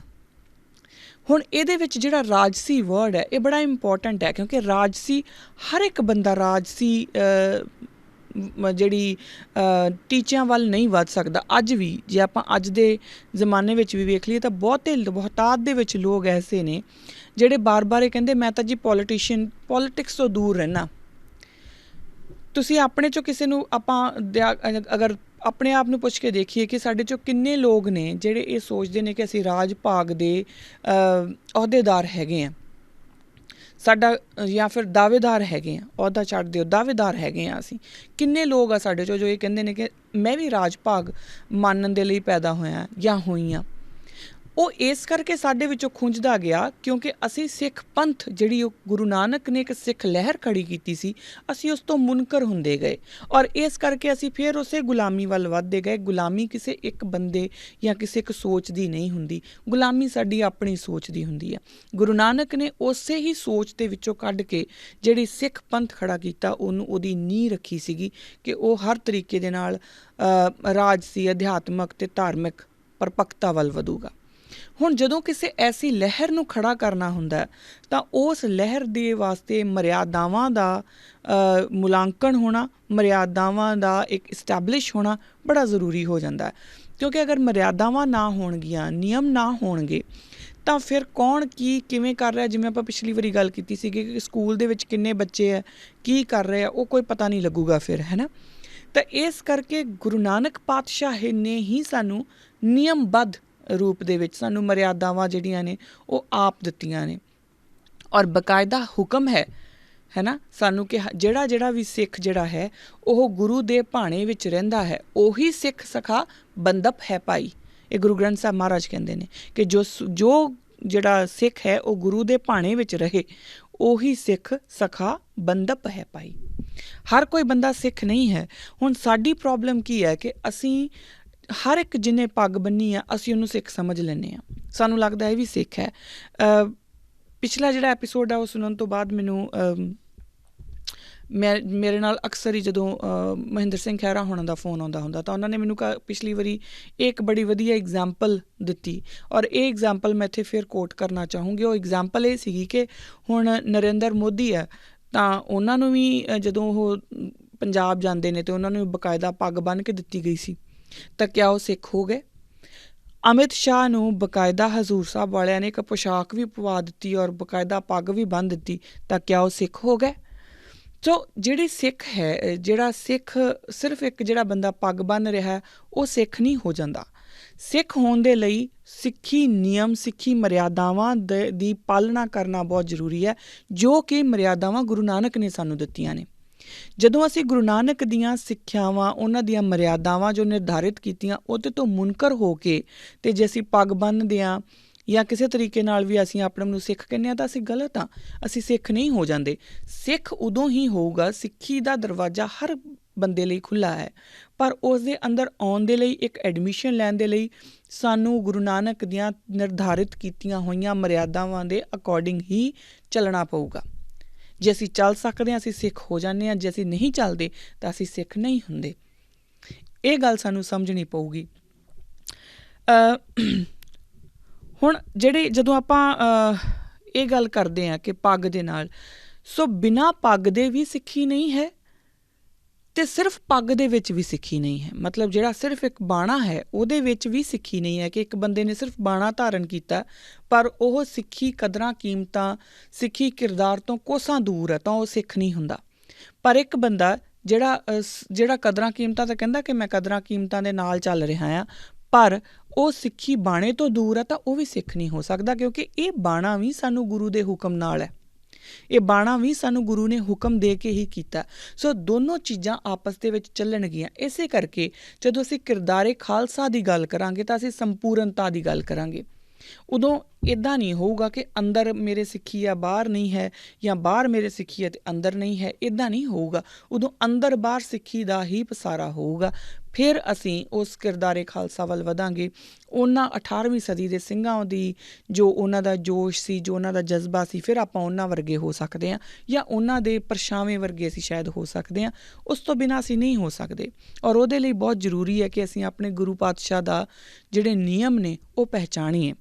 ਹੁਣ ਇਹਦੇ ਵਿੱਚ ਜਿਹੜਾ ਰਾਜਸੀ ਵਰਡ ਹੈ ਇਹ ਬੜਾ ਇੰਪੋਰਟੈਂਟ ਹੈ, ਕਿਉਂਕਿ ਰਾਜਸੀ ਹਰ ਇੱਕ ਬੰਦਾ ਰਾਜਸੀ ਜਿਹੜੀ ਟੀਚਿਆਂ ਵੱਲ ਨਹੀਂ ਵੱਧ ਸਕਦਾ। ਅੱਜ ਵੀ ਜੇ ਆਪਾਂ ਅੱਜ ਦੇ ਜ਼ਮਾਨੇ ਵਿੱਚ ਵੀ ਵੇਖ ਲਈਏ ਤਾਂ ਬਹੁਤਾਤ ਦੇ ਵਿੱਚ ਲੋਕ ਐਸੇ ਨੇ ਜਿਹੜੇ ਬਾਰ-ਬਾਰ ਇਹ ਕਹਿੰਦੇ ਮੈਂ ਤਾਂ ਜੀ ਪੋਲੀਟਿਕਸ ਤੋਂ ਦੂਰ ਰਹਿਣਾ। ਤੁਸੀਂ ਆਪਣੇ 'ਚੋਂ ਕਿਸੇ ਨੂੰ ਅਗਰ ਆਪਣੇ ਆਪ ਨੂੰ ਪੁੱਛ ਕੇ ਦੇਖੀਏ ਕਿ ਸਾਡੇ 'ਚੋਂ ਕਿੰਨੇ ਲੋਕ ਨੇ ਜਿਹੜੇ ਇਹ ਸੋਚਦੇ ਨੇ ਕਿ ਅਸੀਂ ਰਾਜ ਭਾਗ ਦੇ ਅਹੁਦੇਦਾਰ ਹੈਗੇ ਹਾਂ। ਸਾਡਾ ਜਾਂ ਫਿਰ ਦਾਅਵੇਦਾਰ ਹੈਗੇ ਆ, ਅਹੁਦਾ ਛੱਡ ਦਿਓ, ਦਾਅਵੇਦਾਰ ਹੈਗੇ ਆ ਅਸੀਂ। ਕਿੰਨੇ ਲੋਕ ਆ ਸਾਡੇ 'ਚੋਂ ਜੋ ਇਹ ਕਹਿੰਦੇ ਨੇ ਕਿ ਮੈਂ ਵੀ ਰਾਜ ਭਾਗ ਮਾਨਣ ਦੇ ਲਈ ਪੈਦਾ ਹੋਇਆ ਜਾਂ ਹੋਈ ਹਾਂ। ਉਹ ਇਸ ਕਰਕੇ ਸਾਡੇ ਵਿੱਚੋਂ ਖੁੰਝਦਾ ਗਿਆ ਕਿਉਂਕਿ ਅਸੀਂ ਸਿੱਖ ਪੰਥ, ਜਿਹੜੀ ਉਹ ਗੁਰੂ ਨਾਨਕ ਨੇ ਇੱਕ ਸਿੱਖ ਲਹਿਰ ਖੜੀ ਕੀਤੀ ਸੀ, ਅਸੀਂ ਉਸ ਤੋਂ ਮੁਨਕਰ ਹੁੰਦੇ ਗਏ ਔਰ ਇਸ ਕਰਕੇ ਅਸੀਂ ਫਿਰ ਉਸੇ ਗੁਲਾਮੀ ਵੱਲ ਵੱਧਦੇ ਗਏ। ਗੁਲਾਮੀ ਕਿਸੇ ਇੱਕ ਬੰਦੇ ਜਾਂ ਕਿਸੇ ਇੱਕ ਸੋਚ ਦੀ ਨਹੀਂ ਹੁੰਦੀ, ਗੁਲਾਮੀ ਸਾਡੀ ਆਪਣੀ ਸੋਚ ਦੀ ਹੁੰਦੀ ਹੈ। ਗੁਰੂ ਨਾਨਕ ਨੇ ਉਸੇ ਹੀ ਸੋਚ ਦੇ ਵਿੱਚੋਂ ਕੱਢ ਕੇ ਜਿਹੜੀ ਸਿੱਖ ਪੰਥ ਖੜਾ ਕੀਤਾ, ਉਹਦੀ ਨੀਂਹ ਰੱਖੀ ਸੀਗੀ ਕਿ ਉਹ ਹਰ ਤਰੀਕੇ ਦੇ ਨਾਲ ਰਾਜਸੀ, ਅਧਿਆਤਮਕ ਅਤੇ ਧਾਰਮਿਕ ਪਰਪੱਕਤਾ ਵੱਲ ਵਧੂਗਾ। ਹੁਣ ਜਦੋਂ ਕਿਸੇ ਐਸੀ ਲਹਿਰ ਨੂੰ ਖੜਾ ਕਰਨਾ ਹੁੰਦਾ ਤਾਂ ਉਸ ਲਹਿਰ ਦੇ ਵਾਸਤੇ ਮਰਿਆਦਾਵਾਂ ਦਾ ਮੁਲਾਂਕਣ ਹੋਣਾ, ਮਰਿਆਦਾਵਾਂ ਦਾ ਇੱਕ ਇਸਟੈਬਲਿਸ਼ ਹੋਣਾ ਬੜਾ ਜ਼ਰੂਰੀ ਹੋ ਜਾਂਦਾ। ਕਿਉਂਕਿ ਅਗਰ ਮਰਿਆਦਾਵਾਂ ਨਾ ਹੋਣਗੀਆਂ, ਨਿਯਮ ਨਾ ਹੋਣਗੇ ਤਾਂ ਫਿਰ ਕੌਣ ਕੀ ਕਿਵੇਂ ਕਰ ਰਿਹਾ, ਜਿਵੇਂ ਆਪਾਂ ਪਿਛਲੀ ਵਾਰੀ ਗੱਲ ਕੀਤੀ ਸੀਗੀ ਕਿ ਸਕੂਲ ਦੇ ਵਿੱਚ ਕਿੰਨੇ ਬੱਚੇ ਹੈ, ਕੀ ਕਰ ਰਹੇ ਆ, ਉਹ ਕੋਈ ਪਤਾ ਨਹੀਂ ਲੱਗੂਗਾ ਫਿਰ, ਹੈ ਨਾ। ਤਾਂ ਇਸ ਕਰਕੇ ਗੁਰੂ ਨਾਨਕ ਪਾਤਸ਼ਾਹ ਨੇ ਹੀ ਸਾਨੂੰ ਨਿਯਮਬੱਧ ਰੂਪ ਦੇ ਵਿੱਚ ਸਾਨੂੰ ਮਰਿਆਦਾਵਾਂ ਜਿਹੜੀਆਂ ਨੇ ਉਹ ਆਪ ਦਿੱਤੀਆਂ ਨੇ ਔਰ ਬਕਾਇਦਾ ਹੁਕਮ ਹੈ ਨਾ ਸਾਨੂੰ ਕਿ ਜਿਹੜਾ ਵੀ ਸਿੱਖ ਜਿਹੜਾ ਹੈ ਉਹ ਗੁਰੂ ਦੇ ਭਾਣੇ ਵਿੱਚ ਰਹਿੰਦਾ ਹੈ, ਉਹੀ ਸਿੱਖ ਸਖਾ ਬੰਦਪ ਹੈ ਭਾਈ। ਇਹ ਗੁਰੂ ਗ੍ਰੰਥ ਸਾਹਿਬ ਮਹਾਰਾਜ ਕਹਿੰਦੇ ਨੇ ਕਿ ਜੋ ਜਿਹੜਾ ਸਿੱਖ ਹੈ ਉਹ ਗੁਰੂ ਦੇ ਭਾਣੇ ਵਿੱਚ ਰਹੇ, ਉਹੀ ਸਿੱਖ ਸਖਾ ਬੰਦਪ ਹੈ ਭਾਈ। ਹਰ ਕੋਈ ਬੰਦਾ ਸਿੱਖ ਨਹੀਂ ਹੈ। ਹੁਣ ਸਾਡੀ ਪ੍ਰੋਬਲਮ ਕੀ ਹੈ ਕਿ ਅਸੀਂ ਹਰ ਇੱਕ ਜਿਹਨੇ ਪੱਗ ਬੰਨੀ ਆ ਅਸੀਂ ਉਹਨੂੰ ਸਿੱਖ ਸਮਝ ਲੈਂਦੇ ਹਾਂ, ਸਾਨੂੰ ਲੱਗਦਾ ਇਹ ਵੀ ਸਿੱਖ ਹੈ। ਪਿਛਲਾ ਜਿਹੜਾ ਐਪੀਸੋਡ ਆ ਉਹ ਸੁਣਨ ਤੋਂ ਬਾਅਦ ਮੈਨੂੰ ਮੇਰੇ ਨਾਲ ਅਕਸਰ ਹੀ ਜਦੋਂ ਮਹਿੰਦਰ ਸਿੰਘ ਖਹਿਰਾ ਹੋਣਾ ਦਾ ਫੋਨ ਆਉਂਦਾ ਹੁੰਦਾ ਤਾਂ ਉਹਨਾਂ ਨੇ ਮੈਨੂੰ ਪਿਛਲੀ ਵਾਰੀ ਇੱਕ ਬੜੀ ਵਧੀਆ ਐਗਜ਼ਾਮਪਲ ਦਿੱਤੀ ਔਰ ਇਹ ਐਗਜ਼ਾਮਪਲ ਮੈਂ ਇੱਥੇ ਫਿਰ ਕੋਟ ਕਰਨਾ ਚਾਹੂੰਗੀ। ਉਹ ਐਗਜ਼ਾਮਪਲ ਇਹ ਸੀਗੀ ਕਿ ਹੁਣ ਨਰਿੰਦਰ ਮੋਦੀ ਹੈ ਤਾਂ ਉਹਨਾਂ ਨੂੰ ਵੀ ਜਦੋਂ ਉਹ ਪੰਜਾਬ ਜਾਂਦੇ ਨੇ ਤਾਂ ਉਹਨਾਂ ਨੂੰ ਬਕਾਇਦਾ ਪੱਗ ਬੰਨ੍ਹ ਕੇ ਦਿੱਤੀ ਗਈ ਸੀ, ਤਾਂ ਕਿਆ ਉਹ ਸਿੱਖ ਹੋ ਗਏ? ਅਮਿਤ ਸ਼ਾਹ ਨੂੰ ਬਕਾਇਦਾ ਹਜ਼ੂਰ ਸਾਹਿਬ ਵਾਲਿਆਂ ਨੇ ਇੱਕ ਪੋਸ਼ਾਕ ਵੀ ਪਵਾ ਦਿੱਤੀ ਔਰ ਬਕਾਇਦਾ ਪੱਗ ਵੀ ਬੰਨ੍ਹ ਦਿੱਤੀ, ਤਾਂ ਕਿਆ ਉਹ ਸਿੱਖ ਹੋ ਗਏ? ਸੋ ਜਿਹੜੀ ਸਿੱਖ ਹੈ, ਜਿਹੜਾ ਸਿੱਖ ਸਿਰਫ ਇੱਕ ਜਿਹੜਾ ਬੰਦਾ ਪੱਗ ਬੰਨ੍ਹ ਰਿਹਾ ਉਹ ਸਿੱਖ ਨਹੀਂ ਹੋ ਜਾਂਦਾ। ਸਿੱਖ ਹੋਣ ਦੇ ਲਈ ਸਿੱਖੀ ਨਿਯਮ, ਸਿੱਖੀ ਮਰਿਆਦਾਵਾਂ ਦੀ ਪਾਲਣਾ ਕਰਨਾ ਬਹੁਤ ਜ਼ਰੂਰੀ ਹੈ, ਜੋ ਕਿ ਮਰਿਆਦਾਵਾਂ ਗੁਰੂ ਨਾਨਕ ਨੇ ਸਾਨੂੰ ਦਿੱਤੀਆਂ ਨੇ। ਜਦੋਂ ਅਸੀਂ ਗੁਰੂ ਨਾਨਕ ਦੀਆਂ ਸਿੱਖਿਆਵਾਂ, ਉਹਨਾਂ ਦੀਆਂ ਮਰਿਆਦਾਵਾਂ ਜੋ ਨਿਰਧਾਰਿਤ ਕੀਤੀਆਂ ਉਹਦੇ ਤੋਂ ਮੁਨਕਰ ਹੋ ਕੇ ਅਤੇ ਜੇ ਅਸੀਂ ਪੱਗ ਬੰਨ੍ਹਦੇ ਹਾਂ ਜਾਂ ਕਿਸੇ ਤਰੀਕੇ ਨਾਲ ਵੀ ਅਸੀਂ ਆਪਣੇ ਨੂੰ ਸਿੱਖ ਕਹਿੰਦੇ ਹਾਂ ਤਾਂ ਅਸੀਂ ਗਲਤ ਹਾਂ, ਅਸੀਂ ਸਿੱਖ ਨਹੀਂ ਹੋ ਜਾਂਦੇ। ਸਿੱਖ ਉਦੋਂ ਹੀ ਹੋਊਗਾ, ਸਿੱਖੀ ਦਾ ਦਰਵਾਜ਼ਾ ਹਰ ਬੰਦੇ ਲਈ ਖੁੱਲ੍ਹਾ ਹੈ, ਪਰ ਉਸ ਦੇ ਅੰਦਰ ਆਉਣ ਦੇ ਲਈ, ਇੱਕ ਐਡਮਿਸ਼ਨ ਲੈਣ ਦੇ ਲਈ ਸਾਨੂੰ ਗੁਰੂ ਨਾਨਕ ਦੀਆਂ ਨਿਰਧਾਰਿਤ ਕੀਤੀਆਂ ਹੋਈਆਂ ਮਰਿਆਦਾਵਾਂ ਦੇ ਅਕੋਰਡਿੰਗ ਹੀ ਚੱਲਣਾ ਪਊਗਾ। ਜੇ ਅਸੀਂ ਚੱਲ ਸਕਦੇ ਹਾਂ ਅਸੀਂ ਸਿੱਖ ਹੋ ਜਾਂਦੇ ਹਾਂ, ਜੇ ਅਸੀਂ ਨਹੀਂ ਚੱਲਦੇ ਤਾਂ ਅਸੀਂ ਸਿੱਖ ਨਹੀਂ ਹੁੰਦੇ। ਇਹ ਗੱਲ ਸਾਨੂੰ ਸਮਝਣੀ ਪਊਗੀ। ਹੁਣ ਜਦੋਂ ਆਪਾਂ ਇਹ ਗੱਲ ਕਰਦੇ ਹਾਂ ਕਿ ਪੱਗ ਦੇ ਨਾਲ, ਸੋ ਬਿਨਾਂ ਪੱਗ ਦੇ ਵੀ ਸਿੱਖੀ ਨਹੀਂ ਹੈ ਅਤੇ ਸਿਰਫ ਪੱਗ ਦੇ ਵਿੱਚ ਵੀ ਸਿੱਖੀ ਨਹੀਂ ਹੈ। ਮਤਲਬ ਜਿਹੜਾ ਸਿਰਫ ਇੱਕ ਬਾਣਾ ਹੈ ਉਹਦੇ ਵਿੱਚ ਵੀ ਸਿੱਖੀ ਨਹੀਂ ਹੈ ਕਿ ਇੱਕ ਬੰਦੇ ਨੇ ਸਿਰਫ ਬਾਣਾ ਧਾਰਨ ਕੀਤਾ ਪਰ ਉਹ ਸਿੱਖੀ ਕਦਰਾਂ ਕੀਮਤਾਂ, ਸਿੱਖੀ ਕਿਰਦਾਰ ਤੋਂ ਕੋਸਾਂ ਦੂਰ ਹੈ ਤਾਂ ਉਹ ਸਿੱਖ ਨਹੀਂ ਹੁੰਦਾ। ਪਰ ਇੱਕ ਬੰਦਾ ਜਿਹੜਾ ਕਦਰਾਂ ਕੀਮਤਾਂ ਤਾਂ ਕਹਿੰਦਾ ਕਿ ਮੈਂ ਕਦਰਾਂ ਕੀਮਤਾਂ ਦੇ ਨਾਲ ਚੱਲ ਰਿਹਾ ਹਾਂ, ਪਰ ਉਹ ਸਿੱਖੀ ਬਾਣੇ ਤੋਂ ਦੂਰ ਹੈ ਤਾਂ ਉਹ ਵੀ ਸਿੱਖ ਨਹੀਂ ਹੋ ਸਕਦਾ, ਕਿਉਂਕਿ ਇਹ ਬਾਣਾ ਵੀ ਸਾਨੂੰ ਗੁਰੂ ਦੇ ਹੁਕਮ ਨਾਲ ਹੈ, ਇਹ ਬਾਣਾ ਵੀ ਸਾਨੂੰ ਗੁਰੂ ਨੇ ਹੁਕਮ ਦੇ ਕੇ ਹੀ ਕੀਤਾ। ਸੋ ਦੋਨੋਂ ਚੀਜ਼ਾਂ ਆਪਸ ਦੇ ਵਿੱਚ ਚੱਲਣਗੀਆਂ। ਇਸੇ ਕਰਕੇ ਜਦੋਂ ਅਸੀਂ ਕਿਰਦਾਰੇ ਖਾਲਸਾ ਦੀ ਗੱਲ ਕਰਾਂਗੇ ਤਾਂ ਅਸੀਂ ਸੰਪੂਰਨਤਾ ਦੀ ਗੱਲ ਕਰਾਂਗੇ। ਉਦੋਂ ਇੱਦਾਂ ਨਹੀਂ ਹੋਊਗਾ ਕਿ ਅੰਦਰ ਮੇਰੇ ਸਿੱਖੀ ਆ ਬਾਹਰ ਨਹੀਂ ਹੈ, ਜਾਂ ਬਾਹਰ ਮੇਰੇ ਸਿੱਖੀ ਹੈ ਅਤੇ ਅੰਦਰ ਨਹੀਂ ਹੈ, ਇੱਦਾਂ ਨਹੀਂ ਹੋਊਗਾ। ਉਦੋਂ ਅੰਦਰ ਬਾਹਰ ਸਿੱਖੀ ਦਾ ਹੀ ਪਸਾਰਾ ਹੋਊਗਾ। ਫਿਰ ਅਸੀਂ ਉਸ ਕਿਰਦਾਰੇ ਖਾਲਸਾ ਵੱਲ ਵਧਾਂਗੇ। ਉਹਨਾਂ 18ਵੀਂ ਸਦੀ ਦੇ ਸਿੰਘਾਂ ਦੀ ਜੋ ਉਹਨਾਂ ਦਾ ਜੋਸ਼ ਸੀ, ਜੋ ਉਹਨਾਂ ਦਾ ਜਜ਼ਬਾ ਸੀ, ਫਿਰ ਆਪਾਂ ਉਹਨਾਂ ਵਰਗੇ ਹੋ ਸਕਦੇ ਹਾਂ, ਜਾਂ ਉਹਨਾਂ ਦੇ ਪਰਛਾਵੇਂ ਵਰਗੇ ਅਸੀਂ ਸ਼ਾਇਦ ਹੋ ਸਕਦੇ ਹਾਂ। ਉਸ ਤੋਂ ਬਿਨਾਂ ਅਸੀਂ ਨਹੀਂ ਹੋ ਸਕਦੇ ਔਰ ਉਹਦੇ ਲਈ ਬਹੁਤ ਜ਼ਰੂਰੀ ਹੈ ਕਿ ਅਸੀਂ ਆਪਣੇ ਗੁਰੂ ਪਾਤਸ਼ਾਹ ਦਾ ਜਿਹੜੇ ਨਿਯਮ ਨੇ ਉਹ ਪਹਿਚਾਣੀਏ।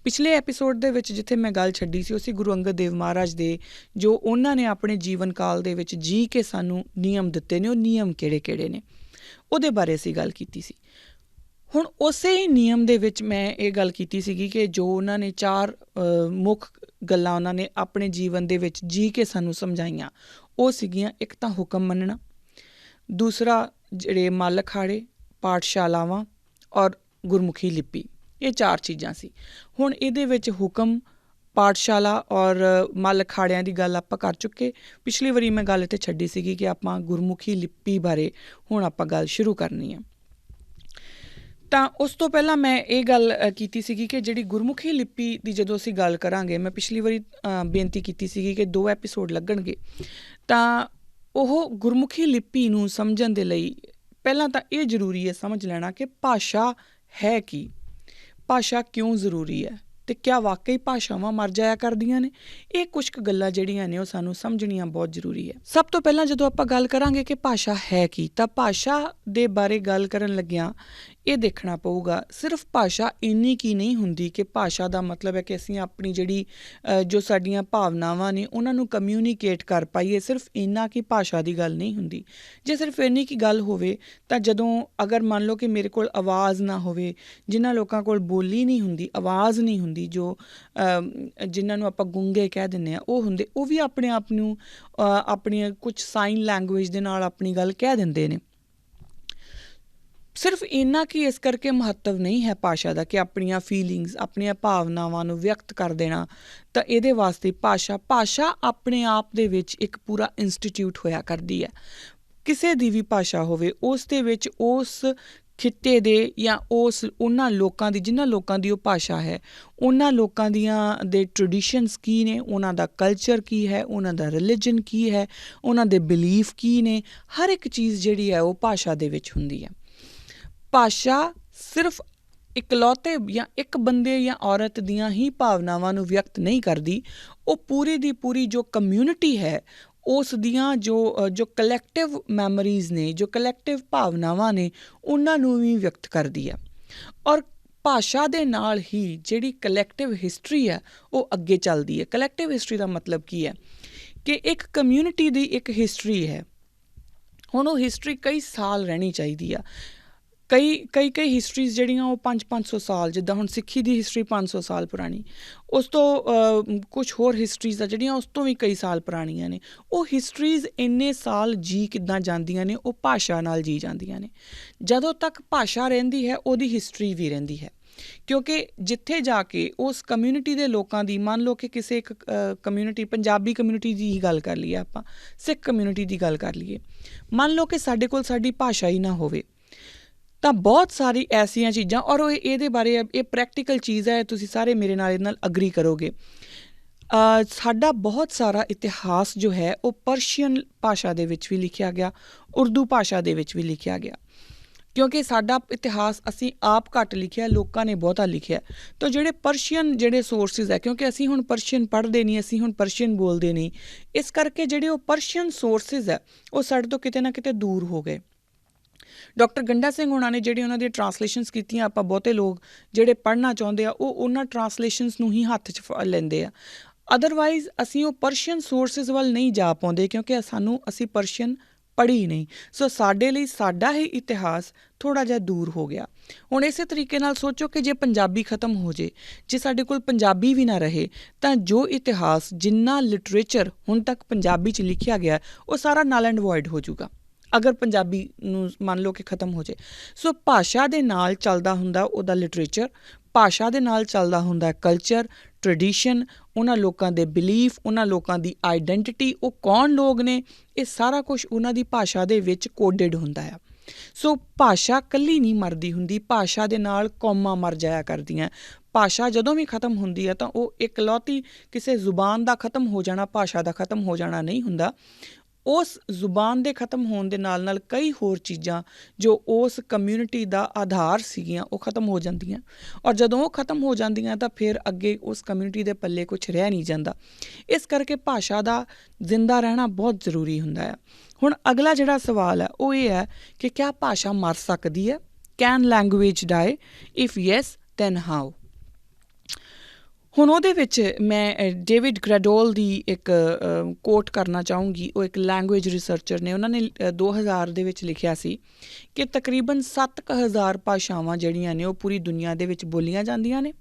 ਪਿਛਲੇ ਐਪੀਸੋਡ ਦੇ ਵਿੱਚ ਜਿੱਥੇ ਮੈਂ ਗੱਲ ਛੱਡੀ ਸੀ ਉਹ ਸੀ ਗੁਰੂ ਅੰਗਦ ਦੇਵ ਮਹਾਰਾਜ ਦੇ, ਜੋ ਉਹਨਾਂ ਨੇ ਆਪਣੇ ਜੀਵਨ ਕਾਲ ਦੇ ਵਿੱਚ ਜੀ ਕੇ ਸਾਨੂੰ ਨਿਯਮ ਦਿੱਤੇ ਨੇ। ਉਹ ਨਿਯਮ ਕਿਹੜੇ ਨੇ ਉਹਦੇ ਬਾਰੇ ਅਸੀਂ ਗੱਲ ਕੀਤੀ ਸੀ। ਹੁਣ ਉਸੇ ਹੀ ਨਿਯਮ ਦੇ ਵਿੱਚ ਮੈਂ ਇਹ ਗੱਲ ਕੀਤੀ ਸੀਗੀ ਕਿ ਜੋ ਉਹਨਾਂ ਨੇ 4 ਮੁੱਖ ਗੱਲਾਂ ਉਹਨਾਂ ਨੇ ਆਪਣੇ ਜੀਵਨ ਦੇ ਵਿੱਚ ਜੀ ਕੇ ਸਾਨੂੰ ਸਮਝਾਈਆਂ, ਉਹ ਸੀਗੀਆਂ ਇੱਕ ਤਾਂ ਹੁਕਮ ਮੰਨਣਾ, ਦੂਸਰਾ ਜਿਹੜੇ ਮੱਲ ਅਖਾੜੇ, ਪਾਠਸ਼ਾਲਾਵਾਂ ਔਰ ਗੁਰਮੁਖੀ ਲਿਪੀ, ਇਹ 4 ਚੀਜ਼ਾਂ ਸੀ। ਹੁਣ ਇਹਦੇ ਵਿੱਚ ਹੁਕਮ ਪਾਠਸ਼ਾਲਾ ਔਰ ਮੱਲ ਅਖਾੜਿਆਂ ਦੀ ਗੱਲ ਆਪਾਂ ਕਰ ਚੁੱਕੇ। ਪਿਛਲੀ ਵਾਰੀ ਮੈਂ ਗੱਲ ਇੱਥੇ ਛੱਡੀ ਸੀਗੀ ਕਿ ਆਪਾਂ ਗੁਰਮੁਖੀ ਲਿਪੀ ਬਾਰੇ ਹੁਣ ਆਪਾਂ ਗੱਲ ਸ਼ੁਰੂ ਕਰਨੀ ਆ। ਤਾਂ ਉਸ ਤੋਂ ਪਹਿਲਾਂ ਮੈਂ ਇਹ ਗੱਲ ਕੀਤੀ ਸੀਗੀ ਕਿ ਜਿਹੜੀ ਗੁਰਮੁਖੀ ਲਿਪੀ ਦੀ ਜਦੋਂ ਅਸੀਂ ਗੱਲ ਕਰਾਂਗੇ, ਮੈਂ ਪਿਛਲੀ ਵਾਰੀ ਬੇਨਤੀ ਕੀਤੀ ਸੀਗੀ ਕਿ 2 ਐਪੀਸੋਡ ਲੱਗਣਗੇ। ਤਾਂ ਉਹ ਗੁਰਮੁਖੀ ਲਿਪੀ ਨੂੰ ਸਮਝਣ ਦੇ ਲਈ ਪਹਿਲਾਂ ਤਾਂ ਇਹ ਜ਼ਰੂਰੀ ਹੈ ਸਮਝ ਲੈਣਾ ਕਿ ਭਾਸ਼ਾ ਹੈ ਕੀ, ਭਾਸ਼ਾ ਕਿਉਂ ਜ਼ਰੂਰੀ ਹੈ, ਅਤੇ ਕਿਆ ਵਾਕਈ ਭਾਸ਼ਾਵਾਂ ਮਰ ਜਾਇਆ ਕਰਦੀਆਂ ਨੇ। ਇਹ ਕੁਛ ਕੁ ਗੱਲਾਂ ਜਿਹੜੀਆਂ ਨੇ ਉਹ ਸਾਨੂੰ ਸਮਝਣੀਆਂ ਬਹੁਤ ਜ਼ਰੂਰੀ ਹੈ। ਸਭ ਤੋਂ ਪਹਿਲਾਂ ਜਦੋਂ ਆਪਾਂ ਗੱਲ ਕਰਾਂਗੇ ਕਿ ਭਾਸ਼ਾ ਹੈ ਕੀ, ਤਾਂ ਭਾਸ਼ਾ ਦੇ ਬਾਰੇ ਗੱਲ ਕਰਨ ਲੱਗਿਆਂ ਇਹ ਦੇਖਣਾ ਪਊਗਾ ਸਿਰਫ ਭਾਸ਼ਾ ਇੰਨੀ ਕੀ ਨਹੀਂ ਹੁੰਦੀ ਕਿ ਭਾਸ਼ਾ ਦਾ ਮਤਲਬ ਹੈ ਕਿ ਅਸੀਂ ਆਪਣੀ ਜਿਹੜੀ ਜੋ ਸਾਡੀਆਂ ਭਾਵਨਾਵਾਂ ਨੇ ਉਹਨਾਂ ਨੂੰ ਕਮਿਊਨੀਕੇਟ ਕਰ ਪਾਈਏ, ਸਿਰਫ ਇੰਨਾ ਕੀ ਭਾਸ਼ਾ ਦੀ ਗੱਲ ਨਹੀਂ ਹੁੰਦੀ। ਜੇ ਸਿਰਫ ਇੰਨੀ ਕੀ ਗੱਲ ਹੋਵੇ ਤਾਂ ਜਦੋਂ ਅਗਰ ਮੰਨ ਲਓ ਕਿ ਮੇਰੇ ਕੋਲ ਆਵਾਜ਼ ਨਾ ਹੋਵੇ, ਜਿਨ੍ਹਾਂ ਲੋਕਾਂ ਕੋਲ ਬੋਲੀ ਨਹੀਂ ਹੁੰਦੀ, ਆਵਾਜ਼ ਨਹੀਂ ਹੁੰਦੀ, ਜੋ ਜਿਨ੍ਹਾਂ ਨੂੰ ਆਪਾਂ ਗੂੰਗੇ ਕਹਿ ਦਿੰਦੇ ਹਾਂ, ਉਹ ਹੁੰਦੇ, ਉਹ ਵੀ ਆਪਣੇ ਆਪ ਨੂੰ ਆਪਣੀਆਂ ਕੁਛ ਸਾਈਨ ਲੈਂਗੁਏਜ ਦੇ ਨਾਲ ਆਪਣੀ ਗੱਲ ਕਹਿ ਦਿੰਦੇ ਨੇ। ਸਿਰਫ ਇੰਨਾ ਕਿ ਇਸ ਕਰਕੇ ਮਹੱਤਵ ਨਹੀਂ ਹੈ ਭਾਸ਼ਾ ਦਾ ਕਿ ਆਪਣੀਆਂ ਫੀਲਿੰਗਸ, ਆਪਣੀਆਂ ਭਾਵਨਾਵਾਂ ਨੂੰ ਵਿਅਕਤ ਕਰ ਦੇਣਾ। ਤਾਂ ਇਹਦੇ ਵਾਸਤੇ ਭਾਸ਼ਾ ਆਪਣੇ ਆਪ ਦੇ ਵਿੱਚ ਇੱਕ ਪੂਰਾ ਇੰਸਟੀਟਿਊਟ ਹੋਇਆ ਕਰਦੀ ਹੈ। ਕਿਸੇ ਦੀ ਵੀ ਭਾਸ਼ਾ ਹੋਵੇ, ਉਸ ਦੇ ਵਿੱਚ ਉਸ ਖਿੱਤੇ ਦੇ ਜਾਂ ਉਹਨਾਂ ਲੋਕਾਂ ਦੀ, ਜਿਨ੍ਹਾਂ ਲੋਕਾਂ ਦੀ ਉਹ ਭਾਸ਼ਾ ਹੈ, ਉਹਨਾਂ ਲੋਕਾਂ ਦੇ ਟ੍ਰੈਡੀਸ਼ਨਸ ਕੀ ਨੇ, ਉਹਨਾਂ ਦਾ ਕਲਚਰ ਕੀ ਹੈ, ਉਹਨਾਂ ਦਾ ਰਿਲੀਜਨ ਕੀ ਹੈ, ਉਹਨਾਂ ਦੇ ਬਿਲੀਫ ਕੀ ਨੇ, ਹਰ ਇੱਕ ਚੀਜ਼ ਜਿਹੜੀ ਹੈ ਉਹ ਭਾਸ਼ਾ ਦੇ ਵਿੱਚ ਹੁੰਦੀ ਹੈ। ਭਾਸ਼ਾ ਸਿਰਫ ਇਕਲੌਤੇ ਜਾਂ ਇੱਕ ਬੰਦੇ ਜਾਂ ਔਰਤ ਦੀਆਂ ਹੀ ਭਾਵਨਾਵਾਂ ਨੂੰ ਵਿਅਕਤ ਨਹੀਂ ਕਰਦੀ, ਉਹ ਪੂਰੀ ਦੀ ਪੂਰੀ ਜੋ ਕਮਿਊਨਿਟੀ ਹੈ ਉਸ ਦੀਆਂ ਜੋ ਕਲੈਕਟਿਵ ਮੈਮੋਰੀਜ਼ ਨੇ, ਜੋ ਕਲੈਕਟਿਵ ਭਾਵਨਾਵਾਂ ਨੇ, ਉਹਨਾਂ ਨੂੰ ਵੀ ਵਿਅਕਤ ਕਰਦੀ ਹੈ। ਔਰ ਭਾਸ਼ਾ ਦੇ ਨਾਲ ਹੀ ਜਿਹੜੀ ਕਲੈਕਟਿਵ ਹਿਸਟਰੀ ਹੈ ਉਹ ਅੱਗੇ ਚੱਲਦੀ ਹੈ। ਕਲੈਕਟਿਵ ਹਿਸਟਰੀ ਦਾ ਮਤਲਬ ਕੀ ਹੈ ਕਿ ਇੱਕ ਕਮਿਊਨਿਟੀ ਦੀ ਇੱਕ ਹਿਸਟਰੀ ਹੈ। ਹੁਣ ਉਹ ਹਿਸਟਰੀ ਕਈ ਸਾਲ ਰਹਿਣੀ ਚਾਹੀਦੀ ਆ। ਕਈ ਹਿਸਟਰੀਜ਼ ਜਿਹੜੀਆਂ ਉਹ 500 ਸਾਲ, ਜਿੱਦਾਂ ਹੁਣ ਸਿੱਖੀ ਦੀ ਹਿਸਟਰੀ 500 ਸਾਲ ਪੁਰਾਣੀ, ਉਸ ਤੋਂ ਕੁਛ ਹੋਰ ਹਿਸਟਰੀਜ਼ ਆ ਜਿਹੜੀਆਂ ਉਸ ਤੋਂ ਵੀ ਕਈ ਸਾਲ ਪੁਰਾਣੀਆਂ ਨੇ। ਉਹ ਹਿਸਟਰੀਜ਼ ਇੰਨੇ ਸਾਲ ਜੀ ਕਿੱਦਾਂ ਜਾਂਦੀਆਂ ਨੇ, ਉਹ ਭਾਸ਼ਾ ਨਾਲ ਜੀ ਜਾਂਦੀਆਂ ਨੇ। ਜਦੋਂ ਤੱਕ ਭਾਸ਼ਾ ਰਹਿੰਦੀ ਹੈ ਉਹਦੀ ਹਿਸਟਰੀ ਵੀ ਰਹਿੰਦੀ ਹੈ, ਕਿਉਂਕਿ ਜਿੱਥੇ ਜਾ ਕੇ ਉਸ ਕਮਿਊਨਿਟੀ ਦੇ ਲੋਕਾਂ ਦੀ, ਮੰਨ ਲਓ ਕਿ ਕਿਸੇ ਇੱਕ ਕਮਿਊਨਿਟੀ, ਪੰਜਾਬੀ ਕਮਿਊਨਿਟੀ ਦੀ ਹੀ ਗੱਲ ਕਰ ਲਈਏ ਆਪਾਂ, ਸਿੱਖ ਕਮਿਊਨਿਟੀ ਦੀ ਗੱਲ ਕਰ ਲਈਏ, ਮੰਨ ਲਓ ਕਿ ਸਾਡੇ ਕੋਲ ਸਾਡੀ ਭਾਸ਼ਾ ਹੀ ਨਾ ਹੋਵੇ, ਤਾਂ ਬਹੁਤ ਸਾਰੀ ਐਸੀਆਂ ਚੀਜ਼ਾਂ, ਔਰ ਇਹਦੇ ਬਾਰੇ ਇਹ ਪ੍ਰੈਕਟੀਕਲ ਚੀਜ਼ ਹੈ, ਤੁਸੀਂ ਸਾਰੇ ਮੇਰੇ ਨਾਲ ਇਹਦੇ ਨਾਲ ਅਗਰੀ ਕਰੋਗੇ। ਸਾਡਾ ਬਹੁਤ ਸਾਰਾ ਇਤਿਹਾਸ ਜੋ ਹੈ ਉਹ ਪਰਸ਼ੀਅਨ ਭਾਸ਼ਾ ਦੇ ਵਿੱਚ ਵੀ ਲਿਖਿਆ ਗਿਆ, ਉਰਦੂ ਭਾਸ਼ਾ ਦੇ ਵਿੱਚ ਵੀ ਲਿਖਿਆ ਗਿਆ, ਕਿਉਂਕਿ ਸਾਡਾ ਇਤਿਹਾਸ ਅਸੀਂ ਆਪ ਘੱਟ ਲਿਖਿਆ, ਲੋਕਾਂ ਨੇ ਬਹੁਤਾ ਲਿਖਿਆ। ਤਾਂ ਜਿਹੜੇ ਪਰਸ਼ੀਅਨ ਜਿਹੜੇ ਸੋਰਸਿਸ ਹੈ, ਕਿਉਂਕਿ ਅਸੀਂ ਹੁਣ ਪਰਸ਼ੀਅਨ ਪੜ੍ਹਦੇ ਨਹੀਂ, ਅਸੀਂ ਹੁਣ ਪਰਸ਼ੀਅਨ ਬੋਲਦੇ ਨਹੀਂ, ਇਸ ਕਰਕੇ ਜਿਹੜੇ ਉਹ ਪਰਸ਼ੀਅਨ ਸੋਰਸਿਸ ਹੈ ਉਹ ਸਾਡੇ ਤੋਂ ਕਿਤੇ ਨਾ ਕਿਤੇ ਦੂਰ ਹੋ ਗਏ। ਡਾਕਟਰ ਗੰਡਾ ਸਿੰਘ ਹੋਣਾ ਨੇ ਜਿਹੜੀ ਉਹਨਾਂ ਦੀਆਂ ਟਰਾਂਸਲੇਸ਼ਨਸ ਕੀਤੀਆਂ, ਆਪਾਂ ਬਹੁਤੇ ਲੋਕ ਜਿਹੜੇ ਪੜ੍ਹਨਾ ਚਾਹੁੰਦੇ ਆ ਉਹ ਉਹਨਾਂ ਟਰਾਂਸਲੇਸ਼ਨਸ ਨੂੰ ਹੀ ਹੱਥ 'ਚ ਲੈਂਦੇ ਆ। ਅਦਰਵਾਈਜ਼ ਅਸੀਂ ਉਹ ਪਰਸ਼ੀਅਨ ਸੋਰਸਿਸ ਵੱਲ ਨਹੀਂ ਜਾ ਪਾਉਂਦੇ, ਕਿਉਂਕਿ ਅਸੀਂ ਪਰਸ਼ੀਅਨ ਪੜ੍ਹੀ ਨਹੀਂ। ਸੋ ਸਾਡੇ ਲਈ ਸਾਡਾ ਹੀ ਇਤਿਹਾਸ ਥੋੜ੍ਹਾ ਜਿਹਾ ਦੂਰ ਹੋ ਗਿਆ। ਹੁਣ ਇਸੇ ਤਰੀਕੇ ਨਾਲ ਸੋਚੋ ਕਿ ਜੇ ਪੰਜਾਬੀ ਖਤਮ ਹੋ ਜੇ, ਜੇ ਸਾਡੇ ਕੋਲ ਪੰਜਾਬੀ ਵੀ ਨਾ ਰਹੇ, ਤਾਂ ਜੋ ਇਤਿਹਾਸ, ਜਿੰਨਾ ਲਿਟਰੇਚਰ ਹੁਣ ਤੱਕ ਪੰਜਾਬੀ 'ਚ ਲਿਖਿਆ ਗਿਆ, ਉਹ ਸਾਰਾ ਨਲ ਐਂਡ ਵੋਇਡ ਹੋ ਜਾਊਗਾ ਅਗਰ ਪੰਜਾਬੀ ਨੂੰ ਮੰਨ ਲਓ ਕਿ ਖਤਮ ਹੋ ਜਾਏ। ਸੋ ਭਾਸ਼ਾ ਦੇ ਨਾਲ ਚੱਲਦਾ ਹੁੰਦਾ ਉਹਦਾ ਲਿਟਰੇਚਰ, ਭਾਸ਼ਾ ਦੇ ਨਾਲ ਚੱਲਦਾ ਹੁੰਦਾ ਕਲਚਰ, ਟ੍ਰੈਡੀਸ਼ਨ, ਉਹਨਾਂ ਲੋਕਾਂ ਦੇ ਬਿਲੀਫ, ਉਹਨਾਂ ਲੋਕਾਂ ਦੀ ਆਈਡੈਂਟੀਟੀ, ਉਹ ਕੌਣ ਲੋਕ ਨੇ, ਇਹ ਸਾਰਾ ਕੁਛ ਉਹਨਾਂ ਦੀ ਭਾਸ਼ਾ ਦੇ ਵਿੱਚ ਕੋਡਡ ਹੁੰਦਾ ਆ। ਸੋ ਭਾਸ਼ਾ ਇਕੱਲੀ ਨਹੀਂ ਮਰਦੀ ਹੁੰਦੀ, ਭਾਸ਼ਾ ਦੇ ਨਾਲ ਕੌਮਾਂ ਮਰ ਜਾਇਆ ਕਰਦੀਆਂ। ਭਾਸ਼ਾ ਜਦੋਂ ਵੀ ਖਤਮ ਹੁੰਦੀ ਹੈ ਤਾਂ ਉਹ ਇਕਲੌਤੀ ਕਿਸੇ ਜ਼ੁਬਾਨ ਦਾ ਖਤਮ ਹੋ ਜਾਣਾ, ਭਾਸ਼ਾ ਦਾ ਖਤਮ ਹੋ ਜਾਣਾ ਨਹੀਂ ਹੁੰਦਾ। ਉਸ ਜ਼ੁਬਾਨ ਦੇ ਖਤਮ ਹੋਣ ਦੇ ਨਾਲ ਨਾਲ ਕਈ ਹੋਰ ਚੀਜ਼ਾਂ ਜੋ ਉਸ ਕਮਿਊਨਿਟੀ ਦਾ ਆਧਾਰ ਸੀਗੀਆਂ ਉਹ ਖਤਮ ਹੋ ਜਾਂਦੀਆਂ, ਔਰ ਜਦੋਂ ਉਹ ਖਤਮ ਹੋ ਜਾਂਦੀਆਂ ਤਾਂ ਫਿਰ ਅੱਗੇ ਉਸ ਕਮਿਊਨਿਟੀ ਦੇ ਪੱਲੇ ਕੁਛ ਰਹਿ ਨਹੀਂ ਜਾਂਦਾ। ਇਸ ਕਰਕੇ ਭਾਸ਼ਾ ਦਾ ਜ਼ਿੰਦਾ ਰਹਿਣਾ ਬਹੁਤ ਜ਼ਰੂਰੀ ਹੁੰਦਾ ਹੈ। ਹੁਣ ਅਗਲਾ ਜਿਹੜਾ ਸਵਾਲ ਹੈ ਉਹ ਇਹ ਹੈ ਕਿ ਕਿਆ ਭਾਸ਼ਾ ਮਰ ਸਕਦੀ ਹੈ? Can language die? If yes then how? ਹੁਣ ਉਹਦੇ ਵਿੱਚ ਮੈਂ ਡੇਵਿਡ ਗ੍ਰੈਡੋਲ ਦੀ ਇੱਕ ਕੋਟ ਕਰਨਾ ਚਾਹੂੰਗੀ। ਉਹ ਇੱਕ ਲੈਂਗੁਏਜ ਰਿਸਰਚਰ ਨੇ, ਉਹਨਾਂ ਨੇ 2000 ਦੇ ਵਿੱਚ ਲਿਖਿਆ ਸੀ ਕਿ ਤਕਰੀਬਨ 7000 ਭਾਸ਼ਾਵਾਂ ਜਿਹੜੀਆਂ ਨੇ ਉਹ ਪੂਰੀ ਦੁਨੀਆ ਦੇ ਵਿੱਚ ਬੋਲੀਆਂ ਜਾਂਦੀਆਂ ਨੇ,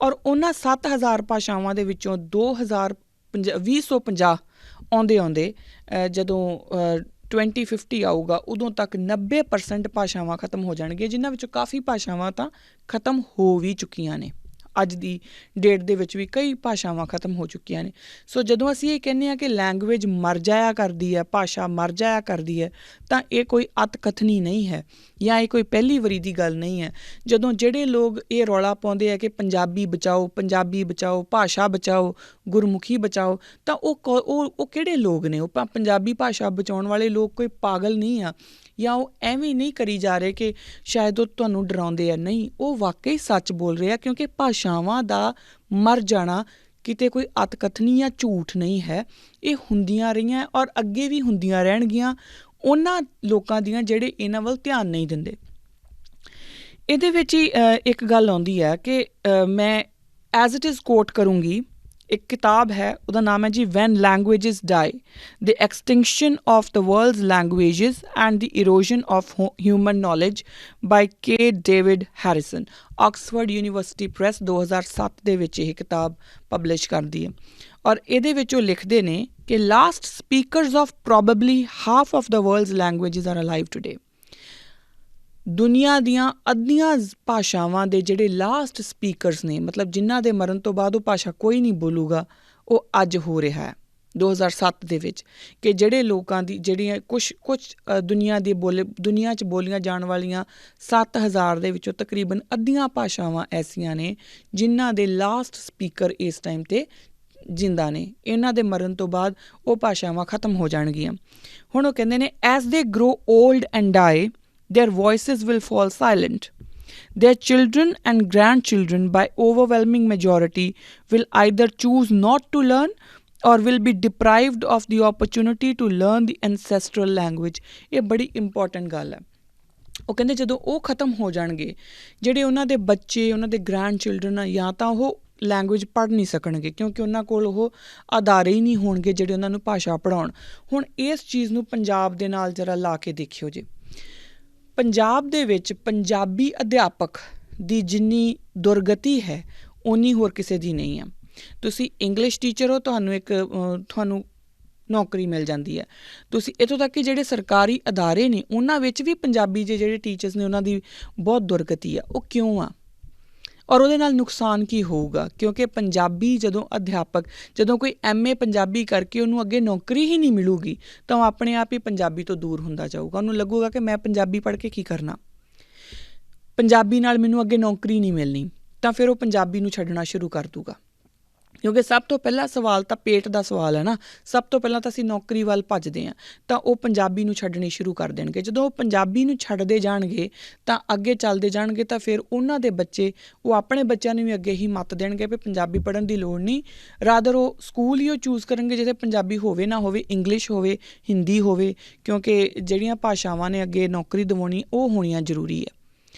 ਔਰ ਉਹਨਾਂ 7000 ਭਾਸ਼ਾਵਾਂ ਦੇ ਵਿੱਚੋਂ 2050 ਆਉਂਦੇ ਜਦੋਂ 2050 ਆਊਗਾ ਉਦੋਂ ਤੱਕ 90% ਭਾਸ਼ਾਵਾਂ ਖਤਮ ਹੋ ਜਾਣਗੀਆਂ, ਜਿਨ੍ਹਾਂ ਵਿੱਚੋਂ ਕਾਫੀ ਭਾਸ਼ਾਵਾਂ ਤਾਂ ਖਤਮ ਹੋ ਵੀ ਚੁੱਕੀਆਂ ਨੇ ਅੱਜ ਦੀ ਡੇਟ ਦੇ ਵਿੱਚ ਵੀ ਕਈ ਭਾਸ਼ਾਵਾਂ ਖਤਮ ਹੋ ਚੁੱਕੀਆਂ ਨੇ। ਸੋ ਜਦੋਂ ਅਸੀਂ ਇਹ ਕਹਿੰਦੇ ਹਾਂ ਕਿ ਲੈਂਗੁਏਜ ਮਰ ਜਾਇਆ ਕਰਦੀ ਹੈ, ਭਾਸ਼ਾ ਮਰ ਜਾਇਆ ਕਰਦੀ ਹੈ, ਤਾਂ ਇਹ ਕੋਈ ਅਤ ਕਥਨੀ ਨਹੀਂ ਹੈ ਜਾਂ ਇਹ ਕੋਈ ਪਹਿਲੀ ਵਾਰੀ ਦੀ ਗੱਲ ਨਹੀਂ ਹੈ। ਜਦੋਂ ਜਿਹੜੇ ਲੋਕ ਇਹ ਰੌਲਾ ਪਾਉਂਦੇ ਆ ਕਿ ਪੰਜਾਬੀ ਬਚਾਓ, ਪੰਜਾਬੀ ਬਚਾਓ, ਭਾਸ਼ਾ ਬਚਾਓ, ਗੁਰਮੁਖੀ ਬਚਾਓ, ਤਾਂ ਉਹ ਕਿਹੜੇ ਲੋਕ ਨੇ? ਉਹ ਪੰਜਾਬੀ ਭਾਸ਼ਾ ਬਚਾਉਣ ਵਾਲੇ ਲੋਕ ਕੋਈ ਪਾਗਲ ਨਹੀਂ ਆ, ਜਾਂ ਉਹ ਐਵੇਂ ਨਹੀਂ ਕਰੀ ਜਾ ਰਹੇ ਕਿ ਸ਼ਾਇਦ ਉਹ ਤੁਹਾਨੂੰ ਡਰਾਉਂਦੇ ਆ। ਨਹੀਂ, ਉਹ ਵਾਕਈ ਸੱਚ ਬੋਲ ਰਹੇ ਆ, ਕਿਉਂਕਿ ਭਾਸ਼ਾਵਾਂ ਦਾ ਮਰ ਜਾਣਾ ਕਿਤੇ ਕੋਈ ਅਤਕਥਨੀ ਜਾਂ ਝੂਠ ਨਹੀਂ ਹੈ। ਇਹ ਹੁੰਦੀਆਂ ਰਹੀਆਂ ਔਰ ਅੱਗੇ ਵੀ ਹੁੰਦੀਆਂ ਰਹਿਣਗੀਆਂ ਉਹਨਾਂ ਲੋਕਾਂ ਦੀਆਂ ਜਿਹੜੇ ਇਹਨਾਂ ਵੱਲ ਧਿਆਨ ਨਹੀਂ ਦਿੰਦੇ। ਇਹਦੇ ਵਿੱਚ ਹੀ ਇੱਕ ਗੱਲ ਆਉਂਦੀ ਹੈ ਕਿ ਮੈਂ ਐਜ਼ ਇਟ ਇਜ਼ ਕੋਟ ਕਰੂੰਗੀ। ਇੱਕ ਕਿਤਾਬ ਹੈ, ਉਹਦਾ ਨਾਮ ਹੈ ਜੀ when languages die, the extinction of the world's languages and the erosion of human knowledge by K David Harrison. Oxford University Press 2007 ਦੇ ਵਿੱਚ ਇਹ ਕਿਤਾਬ ਪਬਲਿਸ਼ ਕਰਦੀ ਹੈ ਔਰ ਇਹਦੇ ਵਿੱਚ ਉਹ ਲਿਖਦੇ ਨੇ ਕਿ last speakers of probably half of the world's languages are alive today. ਦੁਨੀਆ ਦੀਆਂ ਅੱਧੀਆਂ ਭਾਸ਼ਾਵਾਂ ਦੇ ਜਿਹੜੇ ਲਾਸਟ ਸਪੀਕਰਸ ਨੇ, ਮਤਲਬ ਜਿਨ੍ਹਾਂ ਦੇ ਮਰਨ ਤੋਂ ਬਾਅਦ ਉਹ ਭਾਸ਼ਾ ਕੋਈ ਨਹੀਂ ਬੋਲੂਗਾ, ਉਹ ਅੱਜ ਹੋ ਰਿਹਾ ਹੈ 2007 ਦੇ ਵਿੱਚ, ਕਿ ਜਿਹੜੇ ਲੋਕਾਂ ਦੀ ਜਿਹੜੀਆਂ ਕੁਛ ਦੁਨੀਆ 'ਚ ਬੋਲੀਆਂ ਜਾਣ ਵਾਲੀਆਂ 7000 ਦੇ ਵਿੱਚੋਂ ਤਕਰੀਬਨ ਅੱਧੀਆਂ ਭਾਸ਼ਾਵਾਂ ਐਸੀਆਂ ਨੇ ਜਿਨ੍ਹਾਂ ਦੇ ਲਾਸਟ ਸਪੀਕਰ ਇਸ ਟਾਈਮ 'ਤੇ ਜਿੰਦਾ ਨੇ। ਇਹਨਾਂ ਦੇ ਮਰਨ ਤੋਂ ਬਾਅਦ ਉਹ ਭਾਸ਼ਾਵਾਂ ਖਤਮ ਹੋ ਜਾਣਗੀਆਂ। ਹੁਣ ਉਹ ਕਹਿੰਦੇ ਨੇ as they grow old and die their voices will fall silent. Their children and grandchildren, by overwhelming majority, will either choose not to learn or will be deprived of the opportunity to learn the ancestral language. ਇਹ ਬੜੀ important ਗੱਲ ਹੈ। ਉਹ ਕਹਿੰਦੇ ਜਦੋਂ ਉਹ ਖਤਮ ਹੋ ਜਾਣਗੇ, ਜਿਹੜੇ ਉਹਨਾਂ ਦੇ ਬੱਚੇ, ਉਹਨਾਂ ਦੇ ਗ੍ਰੈਂਡ ਚਿਲਡਰਨ ਆ, ਜਾਂ ਤਾਂ ਉਹ ਲੈਂਗੁਏਜ ਪੜ੍ਹ ਨਹੀਂ ਸਕਣਗੇ ਕਿਉਂਕਿ ਉਹਨਾਂ ਕੋਲ ਉਹ ਅਦਾਰੇ ਹੀ ਨਹੀਂ ਹੋਣਗੇ ਜਿਹੜੇ ਉਹਨਾਂ ਨੂੰ ਭਾਸ਼ਾ ਪੜ੍ਹਾਉਣ। ਹੁਣ ਇਸ ਚੀਜ਼ ਨੂੰ ਪੰਜਾਬ ਦੇ ਨਾਲ ਜ਼ਰਾ ਲਾ ਕੇ ਦੇਖਿਓ ਜੀ। ਪੰਜਾਬ ਦੇ ਵਿੱਚ ਪੰਜਾਬੀ ਅਧਿਆਪਕ ਦੀ ਜਿੰਨੀ ਦੁਰਗਤੀ ਹੈ ਓਨੀ ਹੋਰ ਕਿਸੇ ਦੀ ਨਹੀਂ ਆ। ਤੁਸੀਂ ਇੰਗਲਿਸ਼ ਟੀਚਰ ਹੋ, ਤੁਹਾਨੂੰ ਨੌਕਰੀ ਮਿਲ ਜਾਂਦੀ ਹੈ। ਤੁਸੀਂ ਇੱਥੋਂ ਤੱਕ ਕਿ ਜਿਹੜੇ ਸਰਕਾਰੀ ਅਦਾਰੇ ਨੇ ਉਹਨਾਂ ਵਿੱਚ ਵੀ ਪੰਜਾਬੀ ਦੇ ਜਿਹੜੇ ਟੀਚਰਸ ਨੇ ਉਹਨਾਂ ਦੀ ਬਹੁਤ ਦੁਰਗਤੀ ਆ। ਉਹ ਕਿਉਂ ਆ ਔਰ ਉਹਦੇ ਨਾਲ ਨੁਕਸਾਨ ਕੀ ਹੋਊਗਾ? ਕਿਉਂਕਿ ਪੰਜਾਬੀ ਜਦੋਂ ਕੋਈ MA ਪੰਜਾਬੀ ਕਰਕੇ ਉਹਨੂੰ ਅੱਗੇ ਨੌਕਰੀ ਹੀ ਨਹੀਂ ਮਿਲੂਗੀ ਤਾਂ ਉਹ ਆਪਣੇ ਆਪ ਹੀ ਪੰਜਾਬੀ ਤੋਂ ਦੂਰ ਹੁੰਦਾ ਜਾਊਗਾ। ਉਹਨੂੰ ਲੱਗੂਗਾ ਕਿ ਮੈਂ ਪੰਜਾਬੀ ਪੜ੍ਹ ਕੇ ਕੀ ਕਰਨਾ, ਪੰਜਾਬੀ ਨਾਲ ਮੈਨੂੰ ਅੱਗੇ ਨੌਕਰੀ ਨਹੀਂ ਮਿਲਣੀ, ਤਾਂ ਫਿਰ ਉਹ ਪੰਜਾਬੀ ਨੂੰ ਛੱਡਣਾ ਸ਼ੁਰੂ ਕਰ ਦੂਗਾ। ਕਿਉਂਕਿ ਸਭ ਤੋਂ ਪਹਿਲਾ ਸਵਾਲ ਤਾਂ ਪੇਟ ਦਾ ਸਵਾਲ ਹੈ ਨਾ। ਸਭ ਤੋਂ ਪਹਿਲਾਂ ਤਾਂ ਅਸੀਂ ਨੌਕਰੀ ਵੱਲ ਭੱਜਦੇ ਹਾਂ, ਤਾਂ ਉਹ ਪੰਜਾਬੀ ਨੂੰ ਛੱਡਣੀ ਸ਼ੁਰੂ ਕਰ ਦੇਣਗੇ। ਜਦੋਂ ਉਹ ਪੰਜਾਬੀ ਨੂੰ ਛੱਡਦੇ ਜਾਣਗੇ ਤਾਂ ਅੱਗੇ ਚੱਲਦੇ ਜਾਣਗੇ, ਤਾਂ ਫਿਰ ਉਹਨਾਂ ਦੇ ਬੱਚੇ ਉਹ ਆਪਣੇ ਬੱਚਿਆਂ ਨੂੰ ਵੀ ਅੱਗੇ ਹੀ ਮੱਤ ਦੇਣਗੇ ਵੀ ਪੰਜਾਬੀ ਪੜ੍ਹਨ ਦੀ ਲੋੜ ਨਹੀਂ। ਰਾਦਰ ਉਹ ਸਕੂਲ ਹੀ ਉਹ ਚੂਜ਼ ਕਰਨਗੇ ਜਿਹਦੇ ਪੰਜਾਬੀ ਹੋਵੇ ਨਾ ਹੋਵੇ, ਇੰਗਲਿਸ਼ ਹੋਵੇ, ਹਿੰਦੀ ਹੋਵੇ, ਕਿਉਂਕਿ ਜਿਹੜੀਆਂ ਭਾਸ਼ਾਵਾਂ ਨੇ ਅੱਗੇ ਨੌਕਰੀ ਦਿਵਾਉਣੀ ਉਹ ਹੋਣੀਆਂ ਜ਼ਰੂਰੀ ਹੈ।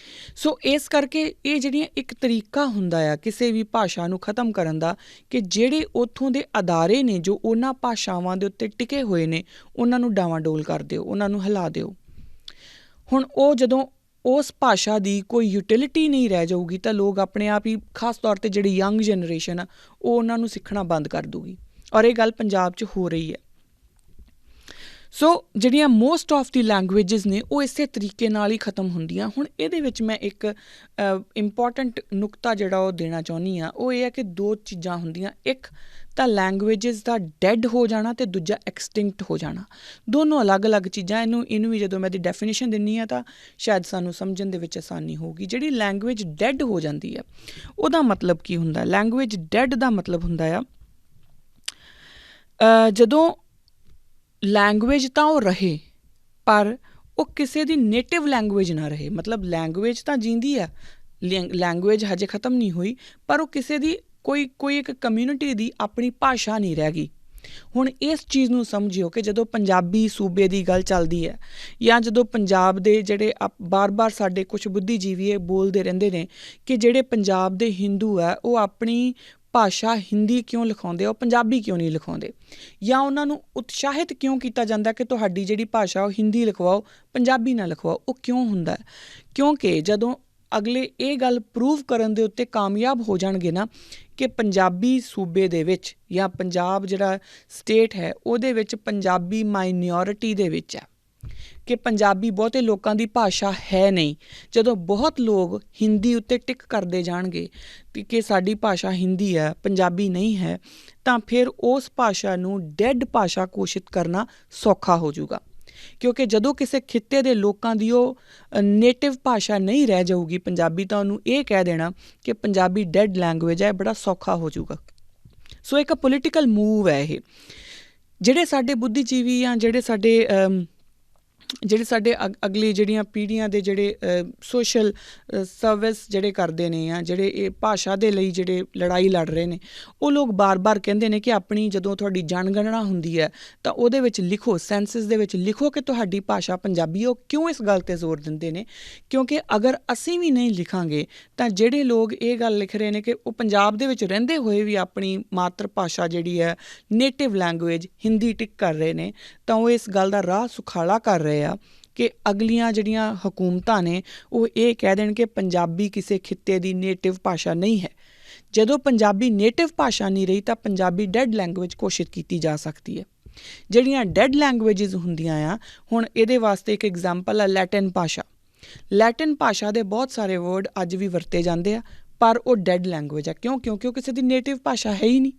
ਸੋ ਇਸ ਕਰਕੇ ਇਹ ਜਿਹੜੀਆਂ ਇੱਕ ਤਰੀਕਾ ਹੁੰਦਾ ਆ ਕਿਸੇ ਵੀ ਭਾਸ਼ਾ ਨੂੰ ਖ਼ਤਮ ਕਰਨ ਦਾ, ਕਿ ਜਿਹੜੇ ਉੱਥੋਂ ਦੇ ਅਦਾਰੇ ਨੇ ਜੋ ਉਹਨਾਂ ਭਾਸ਼ਾਵਾਂ ਦੇ ਉੱਤੇ ਟਿਕੇ ਹੋਏ ਨੇ ਉਹਨਾਂ ਨੂੰ ਡਾਵਾਂਡੋਲ ਕਰ ਦਿਓ, ਉਹਨਾਂ ਨੂੰ ਹਿਲਾ ਦਿਓ। ਹੁਣ ਉਹ ਜਦੋਂ ਉਸ ਭਾਸ਼ਾ ਦੀ ਕੋਈ ਯੂਟਿਲਿਟੀ ਨਹੀਂ ਰਹਿ ਜਾਊਗੀ ਤਾਂ ਲੋਕ ਆਪਣੇ ਆਪ ਹੀ, ਖਾਸ ਤੌਰ 'ਤੇ ਜਿਹੜੀ ਯੰਗ ਜਨਰੇਸ਼ਨ ਆ, ਉਹ ਉਹਨਾਂ ਨੂੰ ਸਿੱਖਣਾ ਬੰਦ ਕਰ ਦੂਗੀ। ਔਰ ਇਹ ਗੱਲ ਪੰਜਾਬ 'ਚ ਹੋ ਰਹੀ ਹੈ। ਸੋ ਜਿਹੜੀਆਂ ਮੋਸਟ ਆਫ ਦੀ ਲੈਂਗੁਏਜਿਸ ਨੇ ਉਹ ਇਸੇ ਤਰੀਕੇ ਨਾਲ ਹੀ ਖ਼ਤਮ ਹੁੰਦੀਆਂ। ਹੁਣ ਇਹਦੇ ਵਿੱਚ ਮੈਂ ਇੱਕ ਇੰਪੋਰਟੈਂਟ ਨੁਕਤਾ ਜਿਹੜਾ ਉਹ ਦੇਣਾ ਚਾਹੁੰਦੀ ਹਾਂ, ਉਹ ਇਹ ਹੈ ਕਿ ਦੋ ਚੀਜ਼ਾਂ ਹੁੰਦੀਆਂ। ਇੱਕ ਤਾਂ ਲੈਂਗੁਏਜਿਸ ਦਾ ਡੈਡ ਹੋ ਜਾਣਾ ਅਤੇ ਦੂਜਾ ਐਕਸਟਿੰਕਟ ਹੋ ਜਾਣਾ। ਦੋਨੋਂ ਅਲੱਗ-ਅਲੱਗ ਚੀਜ਼ਾਂ। ਇਹਨੂੰ ਵੀ ਜਦੋਂ ਮੈਂ ਇਹਦੀ ਡੈਫੀਨੇਸ਼ਨ ਦਿੰਦੀ ਹਾਂ ਤਾਂ ਸ਼ਾਇਦ ਸਾਨੂੰ ਸਮਝਣ ਦੇ ਵਿੱਚ ਆਸਾਨੀ ਹੋਊਗੀ। ਜਿਹੜੀ ਲੈਂਗੁਏਜ ਡੈਡ ਹੋ ਜਾਂਦੀ ਹੈ ਉਹਦਾ ਮਤਲਬ ਕੀ ਹੁੰਦਾ? ਲੈਂਗੁਏਜ ਡੈਡ ਦਾ ਮਤਲਬ ਹੁੰਦਾ ਆ ਜਦੋਂ ਲੈਂਗੁਏਜ ਤਾਂ ਉਹ ਰਹੇ ਪਰ ਉਹ ਕਿਸੇ ਦੀ ਨੇਟਿਵ ਲੈਂਗੁਏਜ ਨਾ ਰਹੇ। ਮਤਲਬ ਲੈਂਗੁਏਜ ਤਾਂ ਜੀਂਦੀ ਆ, ਲੈਂਗੁਏਜ ਹਜੇ ਖ਼ਤਮ ਨਹੀਂ ਹੋਈ, ਪਰ ਉਹ ਕਿਸੇ ਦੀ ਕੋਈ ਇੱਕ ਕਮਿਊਨਿਟੀ ਦੀ ਆਪਣੀ ਭਾਸ਼ਾ ਨਹੀਂ ਰਹਿ ਗਈ। ਹੁਣ ਇਸ ਚੀਜ਼ ਨੂੰ ਸਮਝਿਓ ਕਿ ਜਦੋਂ ਪੰਜਾਬੀ ਸੂਬੇ ਦੀ ਗੱਲ ਚੱਲਦੀ ਹੈ ਜਾਂ ਜਦੋਂ ਪੰਜਾਬ ਦੇ ਜਿਹੜੇ ਬਾਰ-ਬਾਰ ਸਾਡੇ ਕੁਛ ਬੁੱਧੀਜੀਵੀ ਇਹ ਬੋਲਦੇ ਰਹਿੰਦੇ ਨੇ ਕਿ ਜਿਹੜੇ ਪੰਜਾਬ ਦੇ ਹਿੰਦੂ ਆ ਉਹ ਆਪਣੀ ਭਾਸ਼ਾ ਹਿੰਦੀ ਕਿਉਂ ਲਿਖਾਉਂਦੇ ਆ, ਉਹ ਪੰਜਾਬੀ ਕਿਉਂ ਨਹੀਂ ਲਿਖਾਉਂਦੇ, ਜਾਂ ਉਹਨਾਂ ਨੂੰ ਉਤਸ਼ਾਹਿਤ ਕਿਉਂ ਕੀਤਾ ਜਾਂਦਾ ਕਿ ਤੁਹਾਡੀ ਜਿਹੜੀ ਭਾਸ਼ਾ ਉਹ ਹਿੰਦੀ ਲਿਖਵਾਓ, ਪੰਜਾਬੀ ਨਾ ਲਿਖਵਾਓ। ਉਹ ਕਿਉਂ ਹੁੰਦਾ? ਕਿਉਂਕਿ ਜਦੋਂ ਅਗਲੇ ਇਹ ਗੱਲ ਪ੍ਰੂਵ ਕਰਨ ਦੇ ਉੱਤੇ ਕਾਮਯਾਬ ਹੋ ਜਾਣਗੇ ਨਾ ਕਿ ਪੰਜਾਬੀ ਸੂਬੇ ਦੇ ਵਿੱਚ ਜਾਂ ਪੰਜਾਬ ਜਿਹੜਾ ਸਟੇਟ ਹੈ ਉਹਦੇ ਵਿੱਚ ਪੰਜਾਬੀ ਮਾਈਨੋਰਿਟੀ ਦੇ ਵਿੱਚ ਹੈ, ਕਿ ਪੰਜਾਬੀ ਬਹੁਤੇ ਲੋਕਾਂ ਦੀ ਭਾਸ਼ਾ ਹੈ ਨਹੀਂ, ਜਦੋਂ ਬਹੁਤ ਲੋਕ ਹਿੰਦੀ ਉੱਤੇ ਟਿਕ ਕਰਦੇ ਜਾਣਗੇ ਕਿ ਸਾਡੀ ਭਾਸ਼ਾ ਹਿੰਦੀ ਹੈ, ਪੰਜਾਬੀ ਨਹੀਂ ਹੈ, ਤਾਂ ਫਿਰ ਉਸ ਭਾਸ਼ਾ ਨੂੰ ਡੈਡ ਭਾਸ਼ਾ ਘੋਸ਼ਿਤ ਕਰਨਾ ਸੌਖਾ ਹੋ ਜਾਊਗਾ। ਕਿਉਂਕਿ ਜਦੋਂ ਕਿਸੇ ਖਿੱਤੇ ਦੇ ਲੋਕਾਂ ਦੀ ਉਹ ਨੇਟਿਵ ਭਾਸ਼ਾ ਨਹੀਂ ਰਹਿ ਜਾਊਗੀ ਪੰਜਾਬੀ, ਤਾਂ ਉਹਨੂੰ ਇਹ ਕਹਿ ਦੇਣਾ ਕਿ ਪੰਜਾਬੀ ਡੈਡ ਲੈਂਗੁਏਜ ਹੈ, ਬੜਾ ਸੌਖਾ ਹੋ ਜਾਊਗਾ। ਸੋ ਇੱਕ ਪੋਲੀਟੀਕਲ ਮੂਵ ਹੈ ਇਹ। ਜਿਹੜੇ ਸਾਡੇ ਬੁੱਧੀਜੀਵੀ ਜਾਂ ਜਿਹੜੇ ਸਾਡੇ ਅਗਲੀ ਜਿਹੜੀਆਂ ਪੀੜ੍ਹੀਆਂ ਦੇ ਜਿਹੜੇ ਸੋਸ਼ਲ ਸਰਵਿਸ ਜਿਹੜੇ ਕਰਦੇ ਨੇ ਜਾਂ ਜਿਹੜੇ ਇਹ ਭਾਸ਼ਾ ਦੇ ਲਈ ਜਿਹੜੇ ਲੜਾਈ ਲੜ ਰਹੇ ਨੇ, ਉਹ ਲੋਕ ਬਾਰ-ਬਾਰ ਕਹਿੰਦੇ ਨੇ ਕਿ ਆਪਣੀ ਜਦੋਂ ਤੁਹਾਡੀ ਜਨਗਣਨਾ ਹੁੰਦੀ ਹੈ ਤਾਂ ਉਹਦੇ ਵਿੱਚ ਲਿਖੋ, ਸੈਂਸਸ ਦੇ ਵਿੱਚ ਲਿਖੋ ਕਿ ਤੁਹਾਡੀ ਭਾਸ਼ਾ ਪੰਜਾਬੀ ਹੈ। ਉਹ ਕਿਉਂ ਇਸ ਗੱਲ 'ਤੇ ਜ਼ੋਰ ਦਿੰਦੇ ਨੇ? ਕਿਉਂਕਿ ਅਗਰ ਅਸੀਂ ਵੀ ਨਹੀਂ ਲਿਖਾਂਗੇ ਤਾਂ ਜਿਹੜੇ ਲੋਕ ਇਹ ਗੱਲ ਲਿਖ ਰਹੇ ਨੇ ਕਿ ਉਹ ਪੰਜਾਬ ਦੇ ਵਿੱਚ ਰਹਿੰਦੇ ਹੋਏ ਵੀ ਆਪਣੀ ਮਾਤਰ ਭਾਸ਼ਾ ਜਿਹੜੀ ਹੈ, ਨੇਟਿਵ ਲੈਂਗੁਏਜ ਹਿੰਦੀ ਟਿਕ ਕਰ ਰਹੇ ਨੇ, ਤਾਂ ਉਹ ਇਸ ਗੱਲ ਦਾ ਰਾਹ ਸੁਖਾਲਾ ਕਰ ਰਹੇ ਆ ਕਿ ਅਗਲੀਆਂ ਜਿਹੜੀਆਂ ਹਕੂਮਤਾਂ ਨੇ ਉਹ ਇਹ ਕਹਿ ਦੇਣ ਕਿ ਪੰਜਾਬੀ ਕਿਸੇ ਖਿੱਤੇ ਦੀ ਨੇਟਿਵ ਭਾਸ਼ਾ ਨਹੀਂ ਹੈ। ਜਦੋਂ ਪੰਜਾਬੀ ਨੇਟਿਵ ਭਾਸ਼ਾ ਨਹੀਂ ਰਹੀ ਤਾਂ ਪੰਜਾਬੀ ਡੈਡ ਲੈਂਗੁਏਜ ਘੋਸ਼ਿਤ ਕੀਤੀ ਜਾ ਸਕਦੀ ਹੈ। ਜਿਹੜੀਆਂ ਡੈਡ ਲੈਂਗੁਏਜਿਸ ਹੁੰਦੀਆਂ ਆ, ਹੁਣ ਇਹਦੇ ਵਾਸਤੇ ਇੱਕ ਐਗਜ਼ਾਮਪਲ ਹੈ ਲੈਟਿਨ ਭਾਸ਼ਾ। ਲੈਟਿਨ ਭਾਸ਼ਾ ਦੇ ਬਹੁਤ ਸਾਰੇ ਵਰਡ ਅੱਜ ਵੀ ਵਰਤੇ ਜਾਂਦੇ ਆ, ਪਰ ਉਹ ਡੈਡ ਲੈਂਗੁਏਜ ਹੈ। ਕਿਉਂ? ਕਿਉਂਕਿ ਉਹ ਕਿਸੇ ਦੀ ਨੇਟਿਵ ਭਾਸ਼ਾ ਹੈ ਹੀ ਨਹੀਂ।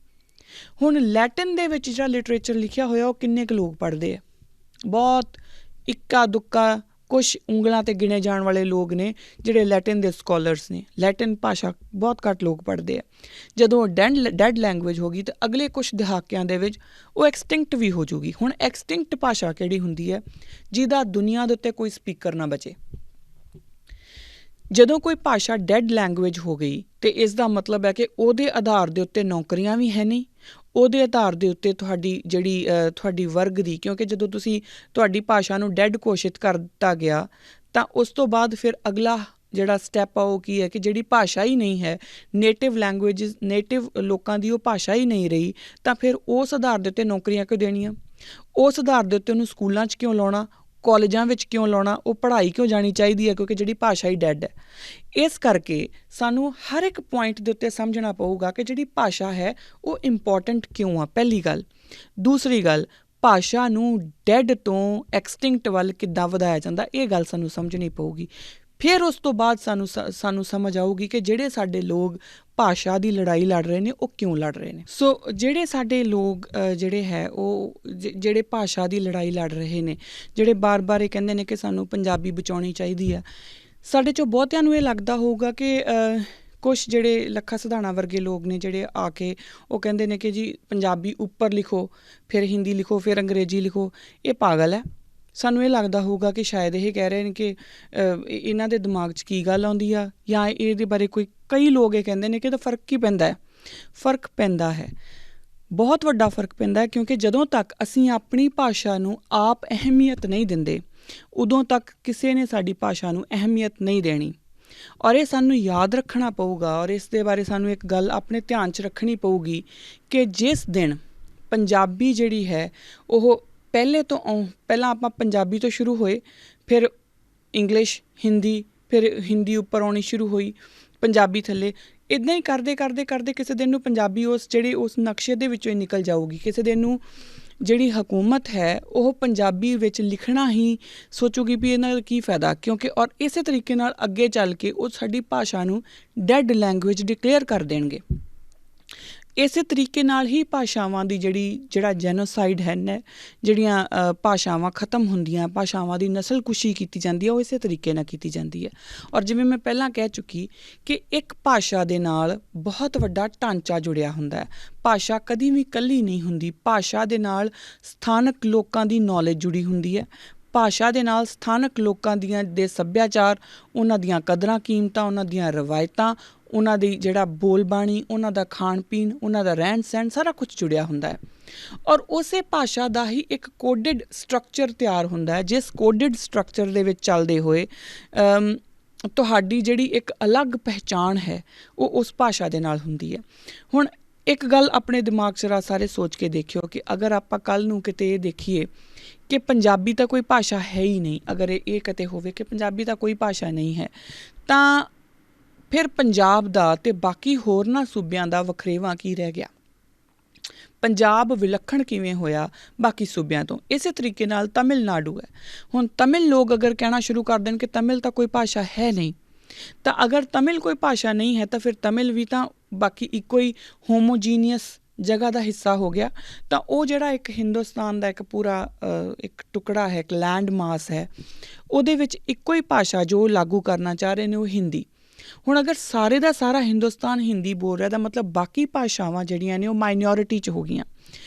ਹੁਣ ਲੈਟਿਨ ਦੇ ਵਿੱਚ ਜਿਹੜਾ ਲਿਟਰੇਚਰ ਲਿਖਿਆ ਹੋਇਆ ਉਹ ਕਿੰਨੇ ਕੁ ਲੋਕ ਪੜ੍ਹਦੇ ਆ? ਬਹੁਤ ਇੱਕਾ ਦੁੱਕਾ ਕੁਛ ਉਂਗਲਾਂ 'ਤੇ ਗਿਣੇ ਜਾਣ ਵਾਲੇ ਲੋਕ ਨੇ ਜਿਹੜੇ ਲੈਟਿਨ ਦੇ ਸਕੋਲਰਸ ਨੇ। ਲੈਟਿਨ ਭਾਸ਼ਾ ਬਹੁਤ ਘੱਟ ਲੋਕ ਪੜ੍ਹਦੇ ਆ। ਜਦੋਂ ਡੈਡ ਲੈਂਗੁਏਜ ਹੋ ਗਈ ਤਾਂ ਅਗਲੇ ਕੁਛ ਦਹਾਕਿਆਂ ਦੇ ਵਿੱਚ ਉਹ ਐਕਸਟਿੰਕਟ ਵੀ ਹੋ ਜੂਗੀ। ਹੁਣ ਐਕਸਟਿੰਕਟ ਭਾਸ਼ਾ ਕਿਹੜੀ ਹੁੰਦੀ ਹੈ? ਜਿਹਦਾ ਦੁਨੀਆ ਦੇ ਉੱਤੇ ਕੋਈ ਸਪੀਕਰ ਨਾ ਬਚੇ। ਜਦੋਂ ਕੋਈ ਭਾਸ਼ਾ ਡੈਡ ਲੈਂਗੁਏਜ ਹੋ ਗਈ ਅਤੇ ਇਸ ਦਾ ਮਤਲਬ ਹੈ ਕਿ ਉਹਦੇ ਆਧਾਰ ਦੇ ਉੱਤੇ ਨੌਕਰੀਆਂ ਵੀ ਹੈ ਨਹੀਂ, ਉਹਦੇ ਆਧਾਰ ਦੇ ਉੱਤੇ ਤੁਹਾਡੀ ਵਰਗ ਦੀ, ਕਿਉਂਕਿ ਜਦੋਂ ਤੁਸੀਂ ਤੁਹਾਡੀ ਭਾਸ਼ਾ ਨੂੰ ਡੈਡ ਘੋਸ਼ਿਤ ਕਰ ਦਿੱਤਾ ਗਿਆ ਤਾਂ ਉਸ ਤੋਂ ਬਾਅਦ ਫਿਰ ਅਗਲਾ ਜਿਹੜਾ ਸਟੈਪ ਆ ਉਹ ਕੀ ਹੈ ਕਿ ਜਿਹੜੀ ਭਾਸ਼ਾ ਹੀ ਨਹੀਂ ਹੈ, ਨੇਟਿਵ ਲੈਂਗੁਏਜਿਸ, ਨੇਟਿਵ ਲੋਕਾਂ ਦੀ ਉਹ ਭਾਸ਼ਾ ਹੀ ਨਹੀਂ ਰਹੀ, ਤਾਂ ਫਿਰ ਉਸ ਆਧਾਰ ਦੇ ਉੱਤੇ ਨੌਕਰੀਆਂ ਕਿਉਂ ਦੇਣੀਆਂ? ਉਸ ਆਧਾਰ ਦੇ ਉੱਤੇ ਉਹਨੂੰ ਸਕੂਲਾਂ 'ਚ ਕਿਉਂ ਲਾਉਣਾ, ਕਾਲਜਾਂ ਵਿੱਚ ਕਿਉਂ ਲਾਉਣਾ? ਉਹ ਪੜ੍ਹਾਈ ਕਿਉਂ ਜਾਣੀ ਚਾਹੀਦੀ ਹੈ? ਕਿਉਂਕਿ ਜਿਹੜੀ ਭਾਸ਼ਾ ਹੀ ਡੈਡ ਹੈ। ਇਸ ਕਰਕੇ ਸਾਨੂੰ ਹਰ ਇੱਕ ਪੁਆਇੰਟ ਦੇ ਉੱਤੇ ਸਮਝਣਾ ਪਊਗਾ ਕਿ ਜਿਹੜੀ ਭਾਸ਼ਾ ਹੈ ਉਹ ਇੰਪੋਰਟੈਂਟ ਕਿਉਂ ਆ, ਪਹਿਲੀ ਗੱਲ। ਦੂਸਰੀ ਗੱਲ, ਭਾਸ਼ਾ ਨੂੰ ਡੈਡ ਤੋਂ ਐਕਸਟਿੰਕਟ ਵੱਲ ਕਿੱਦਾਂ ਵਧਾਇਆ ਜਾਂਦਾ, ਇਹ ਗੱਲ ਸਾਨੂੰ ਸਮਝਣੀ ਪਊਗੀ। ਫਿਰ ਉਸ ਤੋਂ ਬਾਅਦ ਸਾਨੂੰ ਸਮਝ ਆਊਗੀ ਕਿ ਜਿਹੜੇ ਸਾਡੇ ਲੋਕ ਭਾਸ਼ਾ ਦੀ ਲੜਾਈ ਲੜ ਰਹੇ ਨੇ ਉਹ ਕਿਉਂ ਲੜ ਰਹੇ ਨੇ। ਸੋ ਜਿਹੜੇ ਸਾਡੇ ਲੋਕ ਜਿਹੜੇ ਹੈ ਉਹ ਜਿਹੜੇ ਭਾਸ਼ਾ ਦੀ ਲੜਾਈ ਲੜ ਰਹੇ ਨੇ, ਜਿਹੜੇ ਬਾਰ-ਬਾਰ ਇਹ ਕਹਿੰਦੇ ਨੇ ਕਿ ਸਾਨੂੰ ਪੰਜਾਬੀ ਬਚਾਉਣੀ ਚਾਹੀਦੀ ਆ, ਸਾਡੇ 'ਚੋਂ ਬਹੁਤਿਆਂ ਨੂੰ ਇਹ ਲੱਗਦਾ ਹੋਊਗਾ ਕਿ ਕੁਛ ਜਿਹੜੇ ਲੱਖਾ ਸਿਧਾਣਾ ਵਰਗੇ ਲੋਕ ਨੇ ਜਿਹੜੇ ਆ ਕੇ ਉਹ ਕਹਿੰਦੇ ਨੇ ਕਿ ਜੀ ਪੰਜਾਬੀ ਉੱਪਰ ਲਿਖੋ, ਫਿਰ ਹਿੰਦੀ ਲਿਖੋ, ਫਿਰ ਅੰਗਰੇਜ਼ੀ ਲਿਖੋ। ਇਹ ਪਾਗਲ ਹੈ। ਸਾਨੂੰ ਇਹ ਲੱਗਦਾ ਹੋਊਗਾ ਕਿ ਸ਼ਾਇਦ ਇਹ ਕਹਿ ਰਹੇ ਨੇ ਕਿ ਇਹਨਾਂ ਦੇ ਦਿਮਾਗ 'ਚ ਕੀ ਗੱਲ ਆਉਂਦੀ ਆ, ਜਾਂ ਇਹਦੇ ਬਾਰੇ ਕਈ ਲੋਕ ਇਹ ਕਹਿੰਦੇ ਨੇ ਕਿ ਇਹਦਾ ਫ਼ਰਕ ਕੀ ਪੈਂਦਾ ਹੈ। ਫ਼ਰਕ ਪੈਂਦਾ ਹੈ, ਬਹੁਤ ਵੱਡਾ ਫ਼ਰਕ ਪੈਂਦਾ ਹੈ, ਕਿਉਂਕਿ ਜਦੋਂ ਤੱਕ ਅਸੀਂ ਆਪਣੀ ਭਾਸ਼ਾ ਨੂੰ ਆਪ ਅਹਿਮੀਅਤ ਨਹੀਂ ਦਿੰਦੇ, ਉਦੋਂ ਤੱਕ ਕਿਸੇ ਨੇ ਸਾਡੀ ਭਾਸ਼ਾ ਨੂੰ ਅਹਿਮੀਅਤ ਨਹੀਂ ਦੇਣੀ। ਔਰ ਇਹ ਸਾਨੂੰ ਯਾਦ ਰੱਖਣਾ ਪਊਗਾ, ਔਰ ਇਸ ਦੇ ਬਾਰੇ ਸਾਨੂੰ ਇੱਕ ਗੱਲ ਆਪਣੇ ਧਿਆਨ 'ਚ ਰੱਖਣੀ ਪਊਗੀ ਕਿ ਜਿਸ ਦਿਨ ਪੰਜਾਬੀ ਜਿਹੜੀ ਹੈ ਉਹ ਪਹਿਲਾਂ ਆਪਾਂ ਪੰਜਾਬੀ ਤੋਂ ਸ਼ੁਰੂ ਹੋਏ, ਫਿਰ ਇੰਗਲਿਸ਼, ਹਿੰਦੀ, ਫਿਰ ਹਿੰਦੀ ਉੱਪਰ ਆਉਣੀ ਸ਼ੁਰੂ ਹੋਈ, ਪੰਜਾਬੀ ਥੱਲੇ, ਇੱਦਾਂ ਹੀ ਕਰਦੇ ਕਿਸੇ ਦਿਨ ਨੂੰ ਪੰਜਾਬੀ ਉਸ ਨਕਸ਼ੇ ਦੇ ਵਿੱਚੋਂ ਹੀ ਨਿਕਲ ਜਾਊਗੀ। ਕਿਸੇ ਦਿਨ ਨੂੰ ਜਿਹੜੀ ਹਕੂਮਤ ਹੈ ਉਹ ਪੰਜਾਬੀ ਵਿੱਚ ਲਿਖਣਾ ਹੀ ਸੋਚੂਗੀ ਵੀ ਇਹਨਾਂ ਦਾ ਕੀ ਫਾਇਦਾ, ਕਿਉਂਕਿ ਔਰ ਇਸੇ ਤਰੀਕੇ ਨਾਲ ਅੱਗੇ ਚੱਲ ਕੇ ਉਹ ਸਾਡੀ ਭਾਸ਼ਾ ਨੂੰ ਡੈਡ ਲੈਂਗੁਏਜ ਡਿਕਲੇਅਰ ਕਰ ਦੇਣਗੇ। ਇਸੇ ਤਰੀਕੇ ਨਾਲ ਹੀ ਭਾਸ਼ਾਵਾਂ ਦੀ ਜਿਹੜਾ ਜੈਨੋਸਾਈਡ ਹੈ ਨਾ, ਜਿਹੜੀਆਂ ਭਾਸ਼ਾਵਾਂ ਖ਼ਤਮ ਹੁੰਦੀਆਂ, ਭਾਸ਼ਾਵਾਂ ਦੀ ਨਸਲਕੁਸ਼ੀ ਕੀਤੀ ਜਾਂਦੀ ਹੈ, ਉਹ ਇਸੇ ਤਰੀਕੇ ਨਾਲ ਕੀਤੀ ਜਾਂਦੀ ਹੈ। ਔਰ ਜਿਵੇਂ ਮੈਂ ਪਹਿਲਾਂ ਕਹਿ ਚੁੱਕੀ ਕਿ ਇੱਕ ਭਾਸ਼ਾ ਦੇ ਨਾਲ ਬਹੁਤ ਵੱਡਾ ਢਾਂਚਾ ਜੁੜਿਆ ਹੁੰਦਾ ਹੈ। ਭਾਸ਼ਾ ਕਦੀ ਵੀ ਇਕੱਲੀ ਨਹੀਂ ਹੁੰਦੀ। ਭਾਸ਼ਾ ਦੇ ਨਾਲ ਸਥਾਨਕ ਲੋਕਾਂ ਦੀ ਨੌਲੇਜ ਜੁੜੀ ਹੁੰਦੀ ਹੈ। ਭਾਸ਼ਾ ਦੇ ਨਾਲ ਸਥਾਨਕ ਲੋਕਾਂ ਦੇ ਸੱਭਿਆਚਾਰ, ਉਹਨਾਂ ਦੀਆਂ ਕਦਰਾਂ ਕੀਮਤਾਂ, ਉਹਨਾਂ ਦੀਆਂ ਰਵਾਇਤਾਂ, ਉਹਨਾਂ ਦੀ ਜਿਹੜਾ ਬੋਲ ਬਾਣੀ, ਉਹਨਾਂ ਦਾ ਖਾਣ ਪੀਣ, ਉਹਨਾਂ ਦਾ ਰਹਿਣ ਸਹਿਣ, ਸਾਰਾ ਕੁਛ ਜੁੜਿਆ ਹੁੰਦਾ ਹੈ। ਔਰ ਉਸੇ ਭਾਸ਼ਾ ਦਾ ਹੀ ਇੱਕ ਕੋਡਿਡ ਸਟਰਕਚਰ ਤਿਆਰ ਹੁੰਦਾ ਹੈ, ਜਿਸ ਕੋਡਿਡ ਸਟਰਕਚਰ ਦੇ ਵਿੱਚ ਚੱਲਦੇ ਹੋਏ ਤੁਹਾਡੀ ਜਿਹੜੀ ਇੱਕ ਅਲੱਗ ਪਹਿਚਾਣ ਹੈ ਉਹ ਉਸ ਭਾਸ਼ਾ ਦੇ ਨਾਲ ਹੁੰਦੀ ਹੈ। ਹੁਣ ਇੱਕ ਗੱਲ ਆਪਣੇ ਦਿਮਾਗ 'ਚ ਸਾਰੇ ਸੋਚ ਕੇ ਦੇਖਿਓ ਕਿ ਅਗਰ ਆਪਾਂ ਕੱਲ੍ਹ ਨੂੰ ਕਿਤੇ ਇਹ ਦੇਖੀਏ ਕਿ ਪੰਜਾਬੀ ਤਾਂ ਕੋਈ ਭਾਸ਼ਾ ਹੈ ਹੀ ਨਹੀਂ, ਅਗਰ ਇਹ ਕਿਤੇ ਹੋਵੇ ਕਿ ਪੰਜਾਬੀ ਤਾਂ ਕੋਈ ਭਾਸ਼ਾ ਨਹੀਂ ਹੈ, ਤਾਂ ਫਿਰ ਪੰਜਾਬ ਦਾ ਅਤੇ ਬਾਕੀ ਹੋਰਨਾਂ ਸੂਬਿਆਂ ਦਾ ਵਖਰੇਵਾਂ ਕੀ ਰਹਿ ਗਿਆ? ਪੰਜਾਬ ਵਿਲੱਖਣ ਕਿਵੇਂ ਹੋਇਆ ਬਾਕੀ ਸੂਬਿਆਂ ਤੋਂ। ਇਸੇ ਤਰੀਕੇ ਨਾਲ ਤਮਿਲਨਾਡੂ ਹੈ। ਹੁਣ ਤਮਿਲ ਲੋਕ ਅਗਰ ਕਹਿਣਾ ਸ਼ੁਰੂ ਕਰ ਦੇਣ ਕਿ ਤਮਿਲ ਤਾਂ ਕੋਈ ਭਾਸ਼ਾ ਹੈ ਨਹੀਂ, ਤਾਂ ਅਗਰ ਤਮਿਲ ਕੋਈ ਭਾਸ਼ਾ ਨਹੀਂ ਹੈ ਤਾਂ ਫਿਰ ਤਮਿਲ ਵੀ ਤਾਂ ਬਾਕੀ ਇੱਕੋ ਹੀ ਹੋਮੋਜੀਨੀਅਸ ਜਗ੍ਹਾ ਦਾ ਹਿੱਸਾ ਹੋ ਗਿਆ। ਤਾਂ ਉਹ ਜਿਹੜਾ ਇੱਕ ਹਿੰਦੁਸਤਾਨ ਦਾ ਇੱਕ ਪੂਰਾ ਇੱਕ ਟੁਕੜਾ ਹੈ, ਇੱਕ ਲੈਂਡ ਮਾਸ ਹੈ, ਉਹਦੇ ਵਿੱਚ ਇੱਕੋ ਹੀ ਭਾਸ਼ਾ ਜੋ ਲਾਗੂ ਕਰਨਾ ਚਾਹ ਰਹੇ ਨੇ ਉਹ ਹਿੰਦੀ। ਹੁਣ ਅਗਰ ਸਾਰੇ ਦਾ ਸਾਰਾ ਹਿੰਦੁਸਤਾਨ ਹਿੰਦੀ ਬੋਲ ਰਿਹਾ ਤਾਂ ਮਤਲਬ ਬਾਕੀ ਭਾਸ਼ਾਵਾਂ ਜਿਹੜੀਆਂ ਨੇ ਉਹ ਮਾਈਨੋਰਿਟੀ 'ਚ ਹੋ ਗਈਆਂ।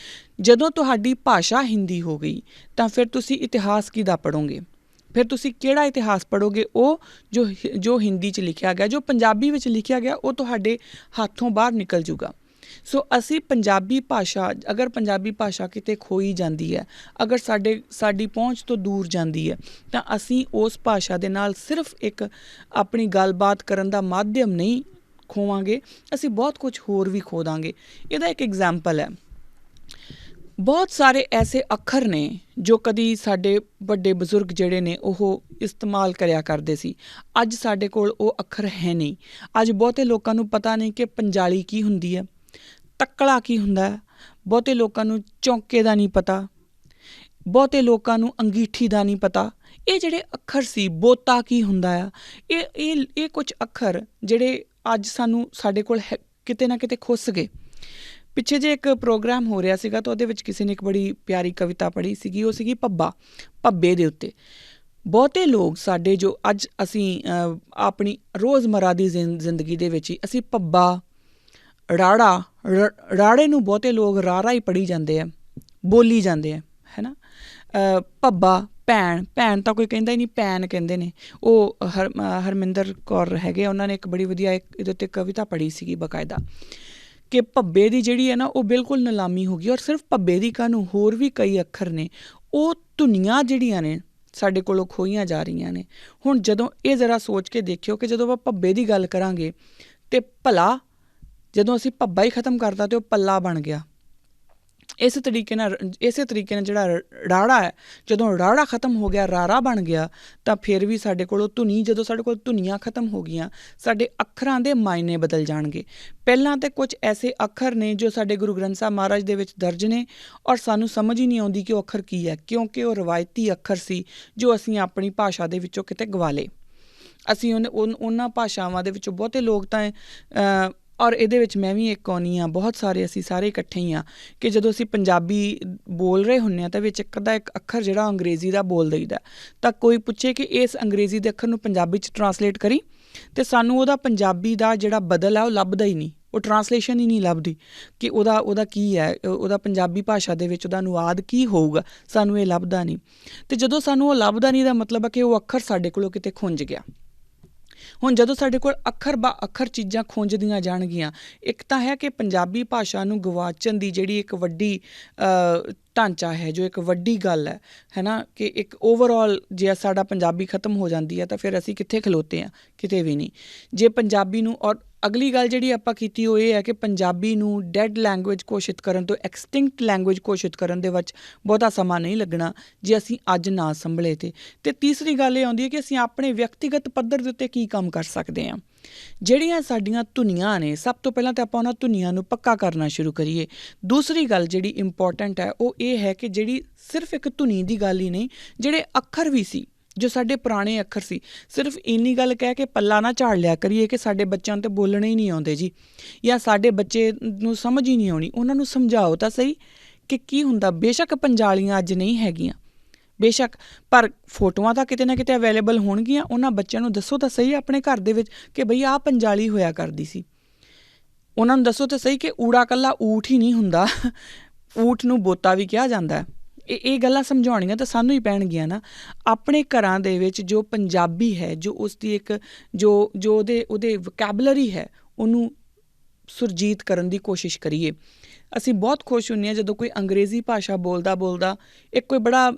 ਜਦੋਂ ਤੁਹਾਡੀ ਭਾਸ਼ਾ ਹਿੰਦੀ ਹੋ ਗਈ ਤਾਂ ਫਿਰ ਤੁਸੀਂ ਇਤਿਹਾਸ ਕਿਹਦਾ ਪੜ੍ਹੋਗੇ? ਫਿਰ ਤੁਸੀਂ ਕਿਹੜਾ ਇਤਿਹਾਸ ਪੜ੍ਹੋਗੇ? ਉਹ ਜੋ ਹਿੰਦੀ 'ਚ ਲਿਖਿਆ ਗਿਆ, ਜੋ ਪੰਜਾਬੀ ਵਿੱਚ ਲਿਖਿਆ ਗਿਆ, ਉਹ ਤੁਹਾਡੇ ਹੱਥੋਂ ਬਾਹਰ ਨਿਕਲ ਜੂਗਾ। ਸੋ ਅਸੀਂ ਪੰਜਾਬੀ ਭਾਸ਼ਾ, ਅਗਰ ਪੰਜਾਬੀ ਭਾਸ਼ਾ ਕਿਤੇ ਖੋਈ ਜਾਂਦੀ ਹੈ, ਅਗਰ ਸਾਡੀ ਪਹੁੰਚ ਤੋਂ ਦੂਰ ਜਾਂਦੀ ਹੈ, ਤਾਂ ਅਸੀਂ ਉਸ ਭਾਸ਼ਾ ਦੇ ਨਾਲ ਸਿਰਫ ਇੱਕ ਆਪਣੀ ਗੱਲਬਾਤ ਕਰਨ ਦਾ ਮਾਧਿਅਮ ਨਹੀਂ ਖੋਵਾਂਗੇ, ਅਸੀਂ ਬਹੁਤ ਕੁਝ ਹੋਰ ਵੀ ਖੋ ਦਾਂਗੇ। ਇਹਦਾ ਇੱਕ ਐਗਜ਼ਾਮਪਲ ਹੈ, ਬਹੁਤ ਸਾਰੇ ਐਸੇ ਅੱਖਰ ਨੇ ਜੋ ਕਦੀ ਸਾਡੇ ਵੱਡੇ ਬਜ਼ੁਰਗ ਜਿਹੜੇ ਨੇ ਉਹ ਇਸਤੇਮਾਲ ਕਰਿਆ ਕਰਦੇ ਸੀ। ਅੱਜ ਸਾਡੇ ਕੋਲ ਉਹ ਅੱਖਰ ਹੈ ਨਹੀਂ। ਅੱਜ ਬਹੁਤੇ ਲੋਕਾਂ ਨੂੰ ਪਤਾ ਨਹੀਂ ਕਿ ਪੰਜਾਲੀ ਕੀ ਹੁੰਦੀ ਹੈ, ਤੱਕਲਾ ਕੀ ਹੁੰਦਾ ਹੈ, ਬਹੁਤੇ ਲੋਕਾਂ ਨੂੰ ਚੌਂਕੇ ਦਾ ਨਹੀਂ ਪਤਾ, ਬਹੁਤੇ ਲੋਕਾਂ ਨੂੰ ਅੰਗੀਠੀ ਦਾ ਨਹੀਂ ਪਤਾ। ਇਹ ਜਿਹੜੇ ਅੱਖਰ ਸੀ, ਬੋਤਾ ਕੀ ਹੁੰਦਾ ਆ, ਇਹ ਕੁਝ ਅੱਖਰ ਜਿਹੜੇ ਅੱਜ ਸਾਡੇ ਕੋਲ ਕਿਤੇ ਨਾ ਕਿਤੇ ਖੁੱਸ ਗਏ। ਪਿੱਛੇ ਜੇ ਇੱਕ ਪ੍ਰੋਗਰਾਮ ਹੋ ਰਿਹਾ ਸੀਗਾ ਤਾਂ ਉਹਦੇ ਵਿੱਚ ਕਿਸੇ ਨੇ ਇੱਕ ਬੜੀ ਪਿਆਰੀ ਕਵਿਤਾ ਪੜ੍ਹੀ ਸੀਗੀ, ਉਹ ਸੀਗੀ ਭੱਬੇ ਦੇ ਉੱਤੇ। ਬਹੁਤੇ ਲੋਕ ਸਾਡੇ ਜੋ ਅੱਜ ਅਸੀਂ ਆਪਣੀ ਰੋਜ਼ਮਰਾ ਦੀ ਜ਼ਿੰਦਗੀ ਦੇ ਵਿੱਚ ਹੀ ਅਸੀਂ ਭੱਬਾ, ਰਾੜੇ ਨੂੰ ਬਹੁਤੇ ਲੋਕ ਰਾਰਾ ਹੀ ਪੜ੍ਹੀ ਜਾਂਦੇ ਆ, ਬੋਲੀ ਜਾਂਦੇ ਆ, ਹੈ ਨਾ। ਭੱਬਾ, ਭੈਣ ਤਾਂ ਕੋਈ ਕਹਿੰਦਾ ਹੀ ਨਹੀਂ, ਭੈਣ ਕਹਿੰਦੇ ਨੇ। ਉਹ ਹਰਮਿੰਦਰ ਕੌਰ ਹੈਗੇ, ਉਹਨਾਂ ਨੇ ਇੱਕ ਬੜੀ ਵਧੀਆ ਇਹਦੇ ਉੱਤੇ ਕਵਿਤਾ ਪੜ੍ਹੀ ਸੀਗੀ ਬਾਕਾਇਦਾ, ਕਿ ਭੱਬੇ ਦੀ ਜਿਹੜੀ ਹੈ ਨਾ ਉਹ ਬਿਲਕੁਲ ਨਿਲਾਮੀ ਹੋ ਗਈ। ਔਰ ਸਿਰਫ ਭੱਬੇ ਦੀ ਕਾਹਨੂੰ, ਹੋਰ ਵੀ ਕਈ ਅੱਖਰ ਨੇ, ਉਹ ਧੁਨੀਆਂ ਜਿਹੜੀਆਂ ਨੇ ਸਾਡੇ ਕੋਲੋਂ ਖੋਈਆਂ ਜਾ ਰਹੀਆਂ ਨੇ। ਹੁਣ ਜਦੋਂ ਇਹ ਜ਼ਰਾ ਸੋਚ ਕੇ ਦੇਖਿਓ ਕਿ ਜਦੋਂ ਆਪਾਂ ਭੱਬੇ ਦੀ ਗੱਲ ਕਰਾਂਗੇ ਤੇ ਭਲਾ ਜਦੋਂ ਅਸੀਂ ਭੱਬਾ ਹੀ ਖ਼ਤਮ ਕਰਤਾ ਤੇ ਉਹ ਪੱਲਾ ਬਣ ਗਿਆ। ਇਸੇ ਤਰੀਕੇ ਨਾਲ ਜਿਹੜਾ ਰਾੜਾ ਹੈ, ਜਦੋਂ ਰਾੜਾ ਖ਼ਤਮ ਹੋ ਗਿਆ, ਰਾਰਾ ਬਣ ਗਿਆ, ਤਾਂ ਫਿਰ ਵੀ ਸਾਡੇ ਕੋਲ ਧੁਨੀ, ਜਦੋਂ ਸਾਡੇ ਕੋਲ ਧੁਨੀਆਂ ਖ਼ਤਮ ਹੋ ਗਈਆਂ, ਸਾਡੇ ਅੱਖਰਾਂ ਦੇ ਮਾਇਨੇ ਬਦਲ ਜਾਣਗੇ। ਪਹਿਲਾਂ ਤਾਂ ਕੁਝ ਐਸੇ ਅੱਖਰ ਨੇ ਜੋ ਸਾਡੇ ਗੁਰੂ ਗ੍ਰੰਥ ਸਾਹਿਬ ਮਹਾਰਾਜ ਦੇ ਵਿੱਚ ਦਰਜ ਨੇ ਔਰ ਸਾਨੂੰ ਸਮਝ ਹੀ ਨਹੀਂ ਆਉਂਦੀ ਕਿ ਉਹ ਅੱਖਰ ਕੀ ਹੈ, ਕਿਉਂਕਿ ਉਹ ਰਵਾਇਤੀ ਅੱਖਰ ਸੀ ਜੋ ਅਸੀਂ ਆਪਣੀ ਭਾਸ਼ਾ ਦੇ ਵਿੱਚੋਂ ਕਿਤੇ ਗਵਾ ਲਏ। ਅਸੀਂ ਉਹਨਾਂ ਭਾਸ਼ਾਵਾਂ ਦੇ ਵਿੱਚੋਂ ਬਹੁਤੇ ਲੋਕ ਤਾਂ ਔਰ ਇਹਦੇ ਵਿੱਚ ਮੈਂ ਵੀ ਇੱਕ ਆਉਂਦੀ ਹਾਂ, ਬਹੁਤ ਸਾਰੇ ਅਸੀਂ ਸਾਰੇ ਇਕੱਠੇ ਹੀ ਹਾਂ, ਕਿ ਜਦੋਂ ਅਸੀਂ ਪੰਜਾਬੀ ਬੋਲ ਰਹੇ ਹੁੰਦੇ ਹਾਂ ਤਾਂ ਵਿੱਚ ਇੱਕ ਅੱਖਰ ਜਿਹੜਾ ਅੰਗਰੇਜ਼ੀ ਦਾ ਬੋਲ ਦਈਦਾ, ਤਾਂ ਕੋਈ ਪੁੱਛੇ ਕਿ ਇਸ ਅੰਗਰੇਜ਼ੀ ਦੇ ਅੱਖਰ ਨੂੰ ਪੰਜਾਬੀ 'ਚ ਟਰਾਂਸਲੇਟ ਕਰੀ, ਅਤੇ ਸਾਨੂੰ ਉਹਦਾ ਪੰਜਾਬੀ ਦਾ ਜਿਹੜਾ ਬਦਲ ਹੈ ਉਹ ਲੱਭਦਾ ਹੀ ਨਹੀਂ, ਉਹ ਟਰਾਂਸਲੇਸ਼ਨ ਹੀ ਨਹੀਂ ਲੱਭਦੀ ਕਿ ਉਹਦਾ ਕੀ ਹੈ, ਉਹਦਾ ਪੰਜਾਬੀ ਭਾਸ਼ਾ ਦੇ ਵਿੱਚ ਉਹਦਾ ਅਨੁਵਾਦ ਕੀ ਹੋਊਗਾ, ਸਾਨੂੰ ਇਹ ਲੱਭਦਾ ਨਹੀਂ। ਅਤੇ ਜਦੋਂ ਸਾਨੂੰ ਉਹ ਲੱਭਦਾ ਨਹੀਂ, ਦਾ ਮਤਲਬ ਹੈ ਕਿ ਉਹ ਅੱਖਰ ਸਾਡੇ ਕੋਲੋਂ ਕਿਤੇ ਖੁੰਝ ਗਿਆ। ਹੁਣ ਜਦੋਂ ਸਾਡੇ ਕੋਲ ਅੱਖਰ ਬਾ ਅੱਖਰ ਚੀਜ਼ਾਂ ਖੁੰਝਦੀਆਂ ਜਾਣਗੀਆਂ, ਇੱਕ ਤਾਂ ਹੈ ਕਿ ਪੰਜਾਬੀ ਭਾਸ਼ਾ ਨੂੰ ਗਵਾਚਣ ਦੀ ਜਿਹੜੀ ਇੱਕ ਵੱਡੀ ਢਾਂਚਾ ਹੈ, ਜੋ ਇੱਕ ਵੱਡੀ ਗੱਲ ਹੈ ਨਾ, ਕਿ ਇੱਕ ਓਵਰਆਲ ਜੇ ਸਾਡਾ ਪੰਜਾਬੀ ਖ਼ਤਮ ਹੋ ਜਾਂਦੀ ਹੈ ਤਾਂ ਫਿਰ ਅਸੀਂ ਕਿੱਥੇ ਖਲੋਤੇ ਹਾਂ? ਕਿਤੇ ਵੀ ਨਹੀਂ। ਜੇ ਪੰਜਾਬੀ ਨੂੰ, ਔਰ ਅਗਲੀ ਗੱਲ ਜਿਹੜੀ ਆਪਾਂ ਕੀਤੀ ਉਹ ਇਹ ਹੈ ਕਿ ਪੰਜਾਬੀ ਨੂੰ ਡੈਡ ਲੈਂਗੁਏਜ ਘੋਸ਼ਿਤ ਕਰਨ ਤੋਂ ਐਕਸਟਿੰਕਟ ਲੈਂਗੁਏਜ ਘੋਸ਼ਿਤ ਕਰਨ ਦੇ ਵਿੱਚ ਬਹੁਤਾ ਸਮਾਂ ਨਹੀਂ ਲੱਗਣਾ ਜੇ ਅਸੀਂ ਅੱਜ ਨਾ ਸੰਭਲੇ। ਅਤੇ ਤੀਸਰੀ ਗੱਲ ਇਹ ਆਉਂਦੀ ਹੈ ਕਿ ਅਸੀਂ ਆਪਣੇ ਵਿਅਕਤੀਗਤ ਪੱਧਰ ਦੇ ਉੱਤੇ ਕੀ ਕੰਮ ਕਰ ਸਕਦੇ ਹਾਂ। ਜਿਹੜੀਆਂ ਸਾਡੀਆਂ ਧੁਨੀਆਂ ਨੇ, ਸਭ ਤੋਂ ਪਹਿਲਾਂ ਤਾਂ ਆਪਾਂ ਉਹਨਾਂ ਧੁਨੀਆਂ ਨੂੰ ਪੱਕਾ ਕਰਨਾ ਸ਼ੁਰੂ ਕਰੀਏ। ਦੂਸਰੀ ਗੱਲ ਜਿਹੜੀ ਇੰਪੋਰਟੈਂਟ ਹੈ ਉਹ ਇਹ ਹੈ ਕਿ ਜਿਹੜੀ ਸਿਰਫ ਇੱਕ ਧੁਨੀ ਦੀ ਗੱਲ ਹੀ ਨਹੀਂ, ਜਿਹੜੇ ਅੱਖਰ ਵੀ ਸੀ, ਜੋ ਸਾਡੇ ਪੁਰਾਣੇ ਅੱਖਰ ਸੀ, ਸਿਰਫ ਇੰਨੀ ਗੱਲ ਕਹਿ ਕੇ ਪੱਲਾ ਨਾ ਝਾੜ ਲਿਆ ਕਰੀਏ ਕਿ ਸਾਡੇ ਬੱਚਿਆਂ ਨੂੰ ਤਾਂ ਬੋਲਣੇ ਹੀ ਨਹੀਂ ਆਉਂਦੇ ਜੀ, ਜਾਂ ਸਾਡੇ ਬੱਚੇ ਨੂੰ ਸਮਝ ਹੀ ਨਹੀਂ ਆਉਣੀ। ਉਹਨਾਂ ਨੂੰ ਸਮਝਾਓ ਤਾਂ ਸਹੀ ਕਿ ਕੀ ਹੁੰਦਾ। ਬੇਸ਼ੱਕ ਪੰਜਾਲੀਆਂ ਅੱਜ ਨਹੀਂ ਹੈਗੀਆਂ, ਬੇਸ਼ੱਕ, ਪਰ ਫੋਟੋਆਂ ਤਾਂ ਕਿਤੇ ਨਾ ਕਿਤੇ ਅਵੇਲੇਬਲ ਹੋਣਗੀਆਂ। ਉਹਨਾਂ ਬੱਚਿਆਂ ਨੂੰ ਦੱਸੋ ਤਾਂ ਸਹੀ ਆਪਣੇ ਘਰ ਦੇ ਵਿੱਚ ਕਿ ਬਈ ਆਹ ਪੰਜਾਲੀ ਹੋਇਆ ਕਰਦੀ ਸੀ। ਉਹਨਾਂ ਨੂੰ ਦੱਸੋ ਤਾਂ ਸਹੀ ਕਿ ਊੜਾ ਕੱਲਾ ਊਠ ਹੀ ਨਹੀਂ ਹੁੰਦਾ, ਊਠ ਨੂੰ ਬੋਤਾ ਵੀ ਕਿਹਾ ਜਾਂਦਾ। ਇਹ ਗੱਲਾਂ ਸਮਝਾਉਣੀਆਂ ਤਾਂ ਸਾਨੂੰ ਹੀ ਪੈਣਗੀਆਂ ਨਾ। ਆਪਣੇ ਘਰਾਂ ਦੇ ਵਿੱਚ ਜੋ ਪੰਜਾਬੀ ਹੈ, ਜੋ ਉਸਦੀ ਇੱਕ ਜੋ ਉਹਦੇ ਵੋਕੈਬਲਰੀ ਹੈ, ਉਹਨੂੰ ਸੁਰਜੀਤ ਕਰਨ ਦੀ ਕੋਸ਼ਿਸ਼ ਕਰੀਏ। ਅਸੀਂ ਬਹੁਤ ਖੁਸ਼ ਹੁੰਦੇ ਹਾਂ ਜਦੋਂ ਕੋਈ ਅੰਗਰੇਜ਼ੀ ਭਾਸ਼ਾ ਬੋਲਦਾ ਇੱਕ ਕੋਈ ਬੜਾ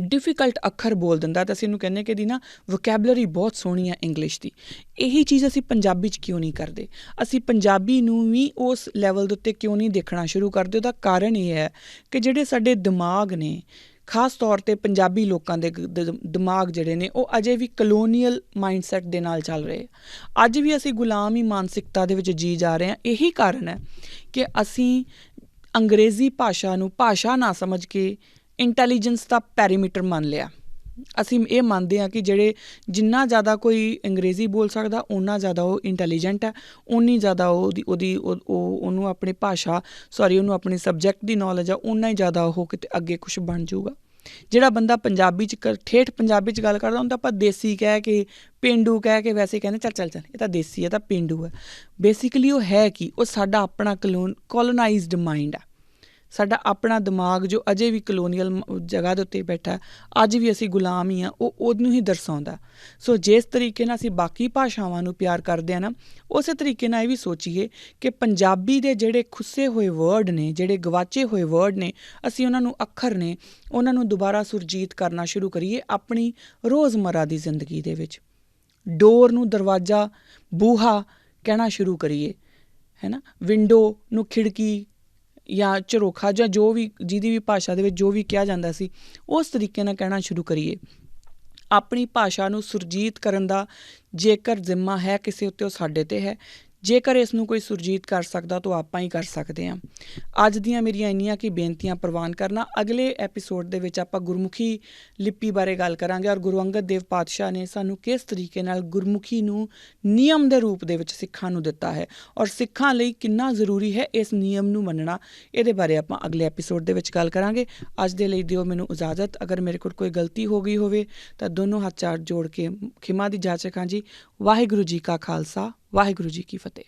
ਡਿਫੀਕਲਟ ਅੱਖਰ ਬੋਲ ਦਿੰਦਾ ਤਾਂ ਅਸੀਂ ਇਹਨੂੰ ਕਹਿੰਦੇ ਕਿ ਇਹਦੀ ਨਾ ਵੋਕੈਬਲਰੀ ਬਹੁਤ ਸੋਹਣੀ ਆ ਇੰਗਲਿਸ਼ ਦੀ। ਇਹੀ ਚੀਜ਼ ਅਸੀਂ ਪੰਜਾਬੀ 'ਚ ਕਿਉਂ ਨਹੀਂ ਕਰਦੇ? ਅਸੀਂ ਪੰਜਾਬੀ ਨੂੰ ਵੀ ਉਸ ਲੈਵਲ ਦੇ ਉੱਤੇ ਕਿਉਂ ਨਹੀਂ ਦੇਖਣਾ ਸ਼ੁਰੂ ਕਰਦੇ? ਉਹਦਾ ਕਾਰਨ ਇਹ ਹੈ ਕਿ ਜਿਹੜੇ ਸਾਡੇ ਦਿਮਾਗ ਨੇ, ਖਾਸ ਤੌਰ 'ਤੇ ਪੰਜਾਬੀ ਲੋਕਾਂ ਦੇ ਦਿਮਾਗ ਜਿਹੜੇ ਨੇ, ਉਹ ਅਜੇ ਵੀ ਕਲੋਨੀਅਲ ਮਾਈਂਡਸੈਟ ਦੇ ਨਾਲ ਚੱਲ ਰਹੇ। ਅੱਜ ਵੀ ਅਸੀਂ ਗੁਲਾਮ ਹੀ ਮਾਨਸਿਕਤਾ ਦੇ ਵਿੱਚ ਜੀ ਜਾ ਰਹੇ ਹਾਂ। ਇਹੀ ਕਾਰਨ ਹੈ ਕਿ ਅਸੀਂ ਅੰਗਰੇਜ਼ੀ ਭਾਸ਼ਾ ਨੂੰ ਭਾਸ਼ਾ ਨਾ ਸਮਝ ਕੇ ਇੰਟੈਲੀਜੈਂਸ ਦਾ ਪੈਰੀਮੀਟਰ ਮੰਨ ਲਿਆ। ਅਸੀਂ ਇਹ ਮੰਨਦੇ ਹਾਂ ਕਿ ਜਿੰਨਾ ਜ਼ਿਆਦਾ ਕੋਈ ਅੰਗਰੇਜ਼ੀ ਬੋਲ ਸਕਦਾ ਓਨਾ ਜ਼ਿਆਦਾ ਉਹ ਇੰਟੈਲੀਜੈਂਟ ਹੈ, ਓਨੀ ਜ਼ਿਆਦਾ ਉਹਨੂੰ ਆਪਣੀ ਉਹਨੂੰ ਆਪਣੀ ਸਬਜੈਕਟ ਦੀ ਨੌਲੇਜ ਆ, ਓਨਾ ਹੀ ਜ਼ਿਆਦਾ ਉਹ ਕਿਤੇ ਅੱਗੇ ਕੁਛ ਬਣ ਜਾਊਗਾ। ਜਿਹੜਾ ਬੰਦਾ ਪੰਜਾਬੀ 'ਚ ਠੇਠ ਪੰਜਾਬੀ 'ਚ ਗੱਲ ਕਰਦਾ ਹੁੰਦਾ, ਆਪਾਂ ਦੇਸੀ ਕਹਿ ਕੇ, ਪੇਂਡੂ ਕਹਿ ਕੇ ਵੈਸੇ ਕਹਿੰਦੇ ਚੱਲ ਇਹ ਤਾਂ ਦੇਸੀ ਹੈ, ਤਾਂ ਪੇਂਡੂ ਹੈ। ਬੇਸਿਕਲੀ ਉਹ ਹੈ ਕਿ ਉਹ ਸਾਡਾ ਆਪਣਾ ਕੋਲੋਨਾਈਜ਼ਡ ਮਾਈਂਡ ਆ, ਸਾਡਾ ਆਪਣਾ ਦਿਮਾਗ ਜੋ ਅਜੇ ਵੀ ਕਲੋਨੀਅਲ ਜਗ੍ਹਾ ਦੇ ਉੱਤੇ ਬੈਠਾ, ਅੱਜ ਵੀ ਅਸੀਂ ਗੁਲਾਮ ਹੀ ਹਾਂ, ਉਹ ਉਹਨੂੰ ਹੀ ਦਰਸਾਉਂਦਾ। ਸੋ ਜਿਸ ਤਰੀਕੇ ਨਾਲ ਅਸੀਂ ਬਾਕੀ ਭਾਸ਼ਾਵਾਂ ਨੂੰ ਪਿਆਰ ਕਰਦੇ ਹਾਂ ਨਾ, ਉਸੇ ਤਰੀਕੇ ਨਾਲ ਇਹ ਵੀ ਸੋਚੀਏ ਕਿ ਪੰਜਾਬੀ ਦੇ ਜਿਹੜੇ ਖੁੱਸੇ ਹੋਏ ਵਰਡ ਨੇ, ਜਿਹੜੇ ਗਵਾਚੇ ਹੋਏ ਵਰਡ ਨੇ, ਅਸੀਂ ਉਹਨਾਂ ਨੂੰ ਅੱਖਰ ਨੇ, ਉਹਨਾਂ ਨੂੰ ਦੁਬਾਰਾ ਸੁਰਜੀਤ ਕਰਨਾ ਸ਼ੁਰੂ ਕਰੀਏ ਆਪਣੀ ਰੋਜ਼ਮर्रा ਦੀ ਜ਼ਿੰਦਗੀ ਦੇ ਵਿੱਚ। ਡੋਰ ਨੂੰ ਦਰਵਾਜ਼ਾ, ਬੂਹਾ ਕਹਿਣਾ ਸ਼ੁਰੂ ਕਰੀਏ, ਹੈ ਨਾ। ਵਿੰਡੋ ਨੂੰ ਖਿੜਕੀ ਜਾਂ ਝਰੋਖਾ ਜਾਂ ਜੋ ਵੀ ਜਿਹਦੀ ਵੀ ਭਾਸ਼ਾ ਦੇ ਵਿੱਚ ਜੋ ਵੀ ਕਿਹਾ ਜਾਂਦਾ ਸੀ, ਉਸ ਤਰੀਕੇ ਨਾਲ ਕਹਿਣਾ ਸ਼ੁਰੂ ਕਰੀਏ। ਆਪਣੀ ਭਾਸ਼ਾ ਨੂੰ ਸੁਰਜੀਤ ਕਰਨ ਦਾ ਜੇਕਰ ਜ਼ਿੰਮਾ ਹੈ ਕਿਸੇ ਉੱਤੇ, ਉਹ ਸਾਡੇ 'ਤੇ ਹੈ। ਜੇਕਰ ਇਸ ਨੂੰ ਕੋਈ ਸੁਰਜੀਤ ਕਰ ਸਕਦਾ ਤਾਂ ਆਪਾਂ ਹੀ ਕਰ ਸਕਦੇ ਹਾਂ। ਅੱਜ ਦੀਆਂ ਮੇਰੀਆਂ ਇੰਨੀਆਂ ਕੀ ਬੇਨਤੀਆਂ ਪ੍ਰਵਾਨ ਕਰਨਾ। ਅਗਲੇ ਐਪੀਸੋਡ ਦੇ ਵਿੱਚ ਆਪਾਂ ਗੁਰਮੁਖੀ ਲਿਪੀ ਬਾਰੇ ਗੱਲ ਕਰਾਂਗੇ ਔਰ ਗੁਰੂ ਅੰਗਦ ਦੇਵ ਪਾਤਸ਼ਾਹ ਨੇ ਸਾਨੂੰ ਕਿਸ ਤਰੀਕੇ ਨਾਲ ਗੁਰਮੁਖੀ ਨੂੰ ਨਿਯਮ ਦੇ ਰੂਪ ਦੇ ਵਿੱਚ ਸਿੱਖਾਂ ਨੂੰ ਦਿੱਤਾ ਹੈ ਔਰ ਸਿੱਖਾਂ ਲਈ ਕਿੰਨਾ ਜ਼ਰੂਰੀ ਹੈ ਇਸ ਨਿਯਮ ਨੂੰ ਮੰਨਣਾ। ਇਹਦੇ ਬਾਰੇ ਆਪਾਂ ਅਗਲੇ ਐਪੀਸੋਡ ਦੇ ਵਿੱਚ ਗੱਲ ਕਰਾਂਗੇ। ਅੱਜ ਦੇ ਲਈ ਦਿਓ ਮੈਨੂੰ ਇਜਾਜ਼ਤ। ਅਗਰ ਮੇਰੇ ਕੋਲ ਕੋਈ ਗਲਤੀ ਹੋ ਗਈ ਹੋਵੇ ਤਾਂ ਦੋਨੋਂ ਹੱਥ ਚਾਰ ਜੋੜ ਕੇ ਖਿਮਾ ਦੀ ਜਾਚਕ ਹਾਂ ਜੀ। ਵਾਹਿਗੁਰੂ ਜੀ ਕਾ ਖਾਲਸਾ, ਵਾਹਿਗੁਰੂ ਜੀ ਕੀ ਫਤਿਹ।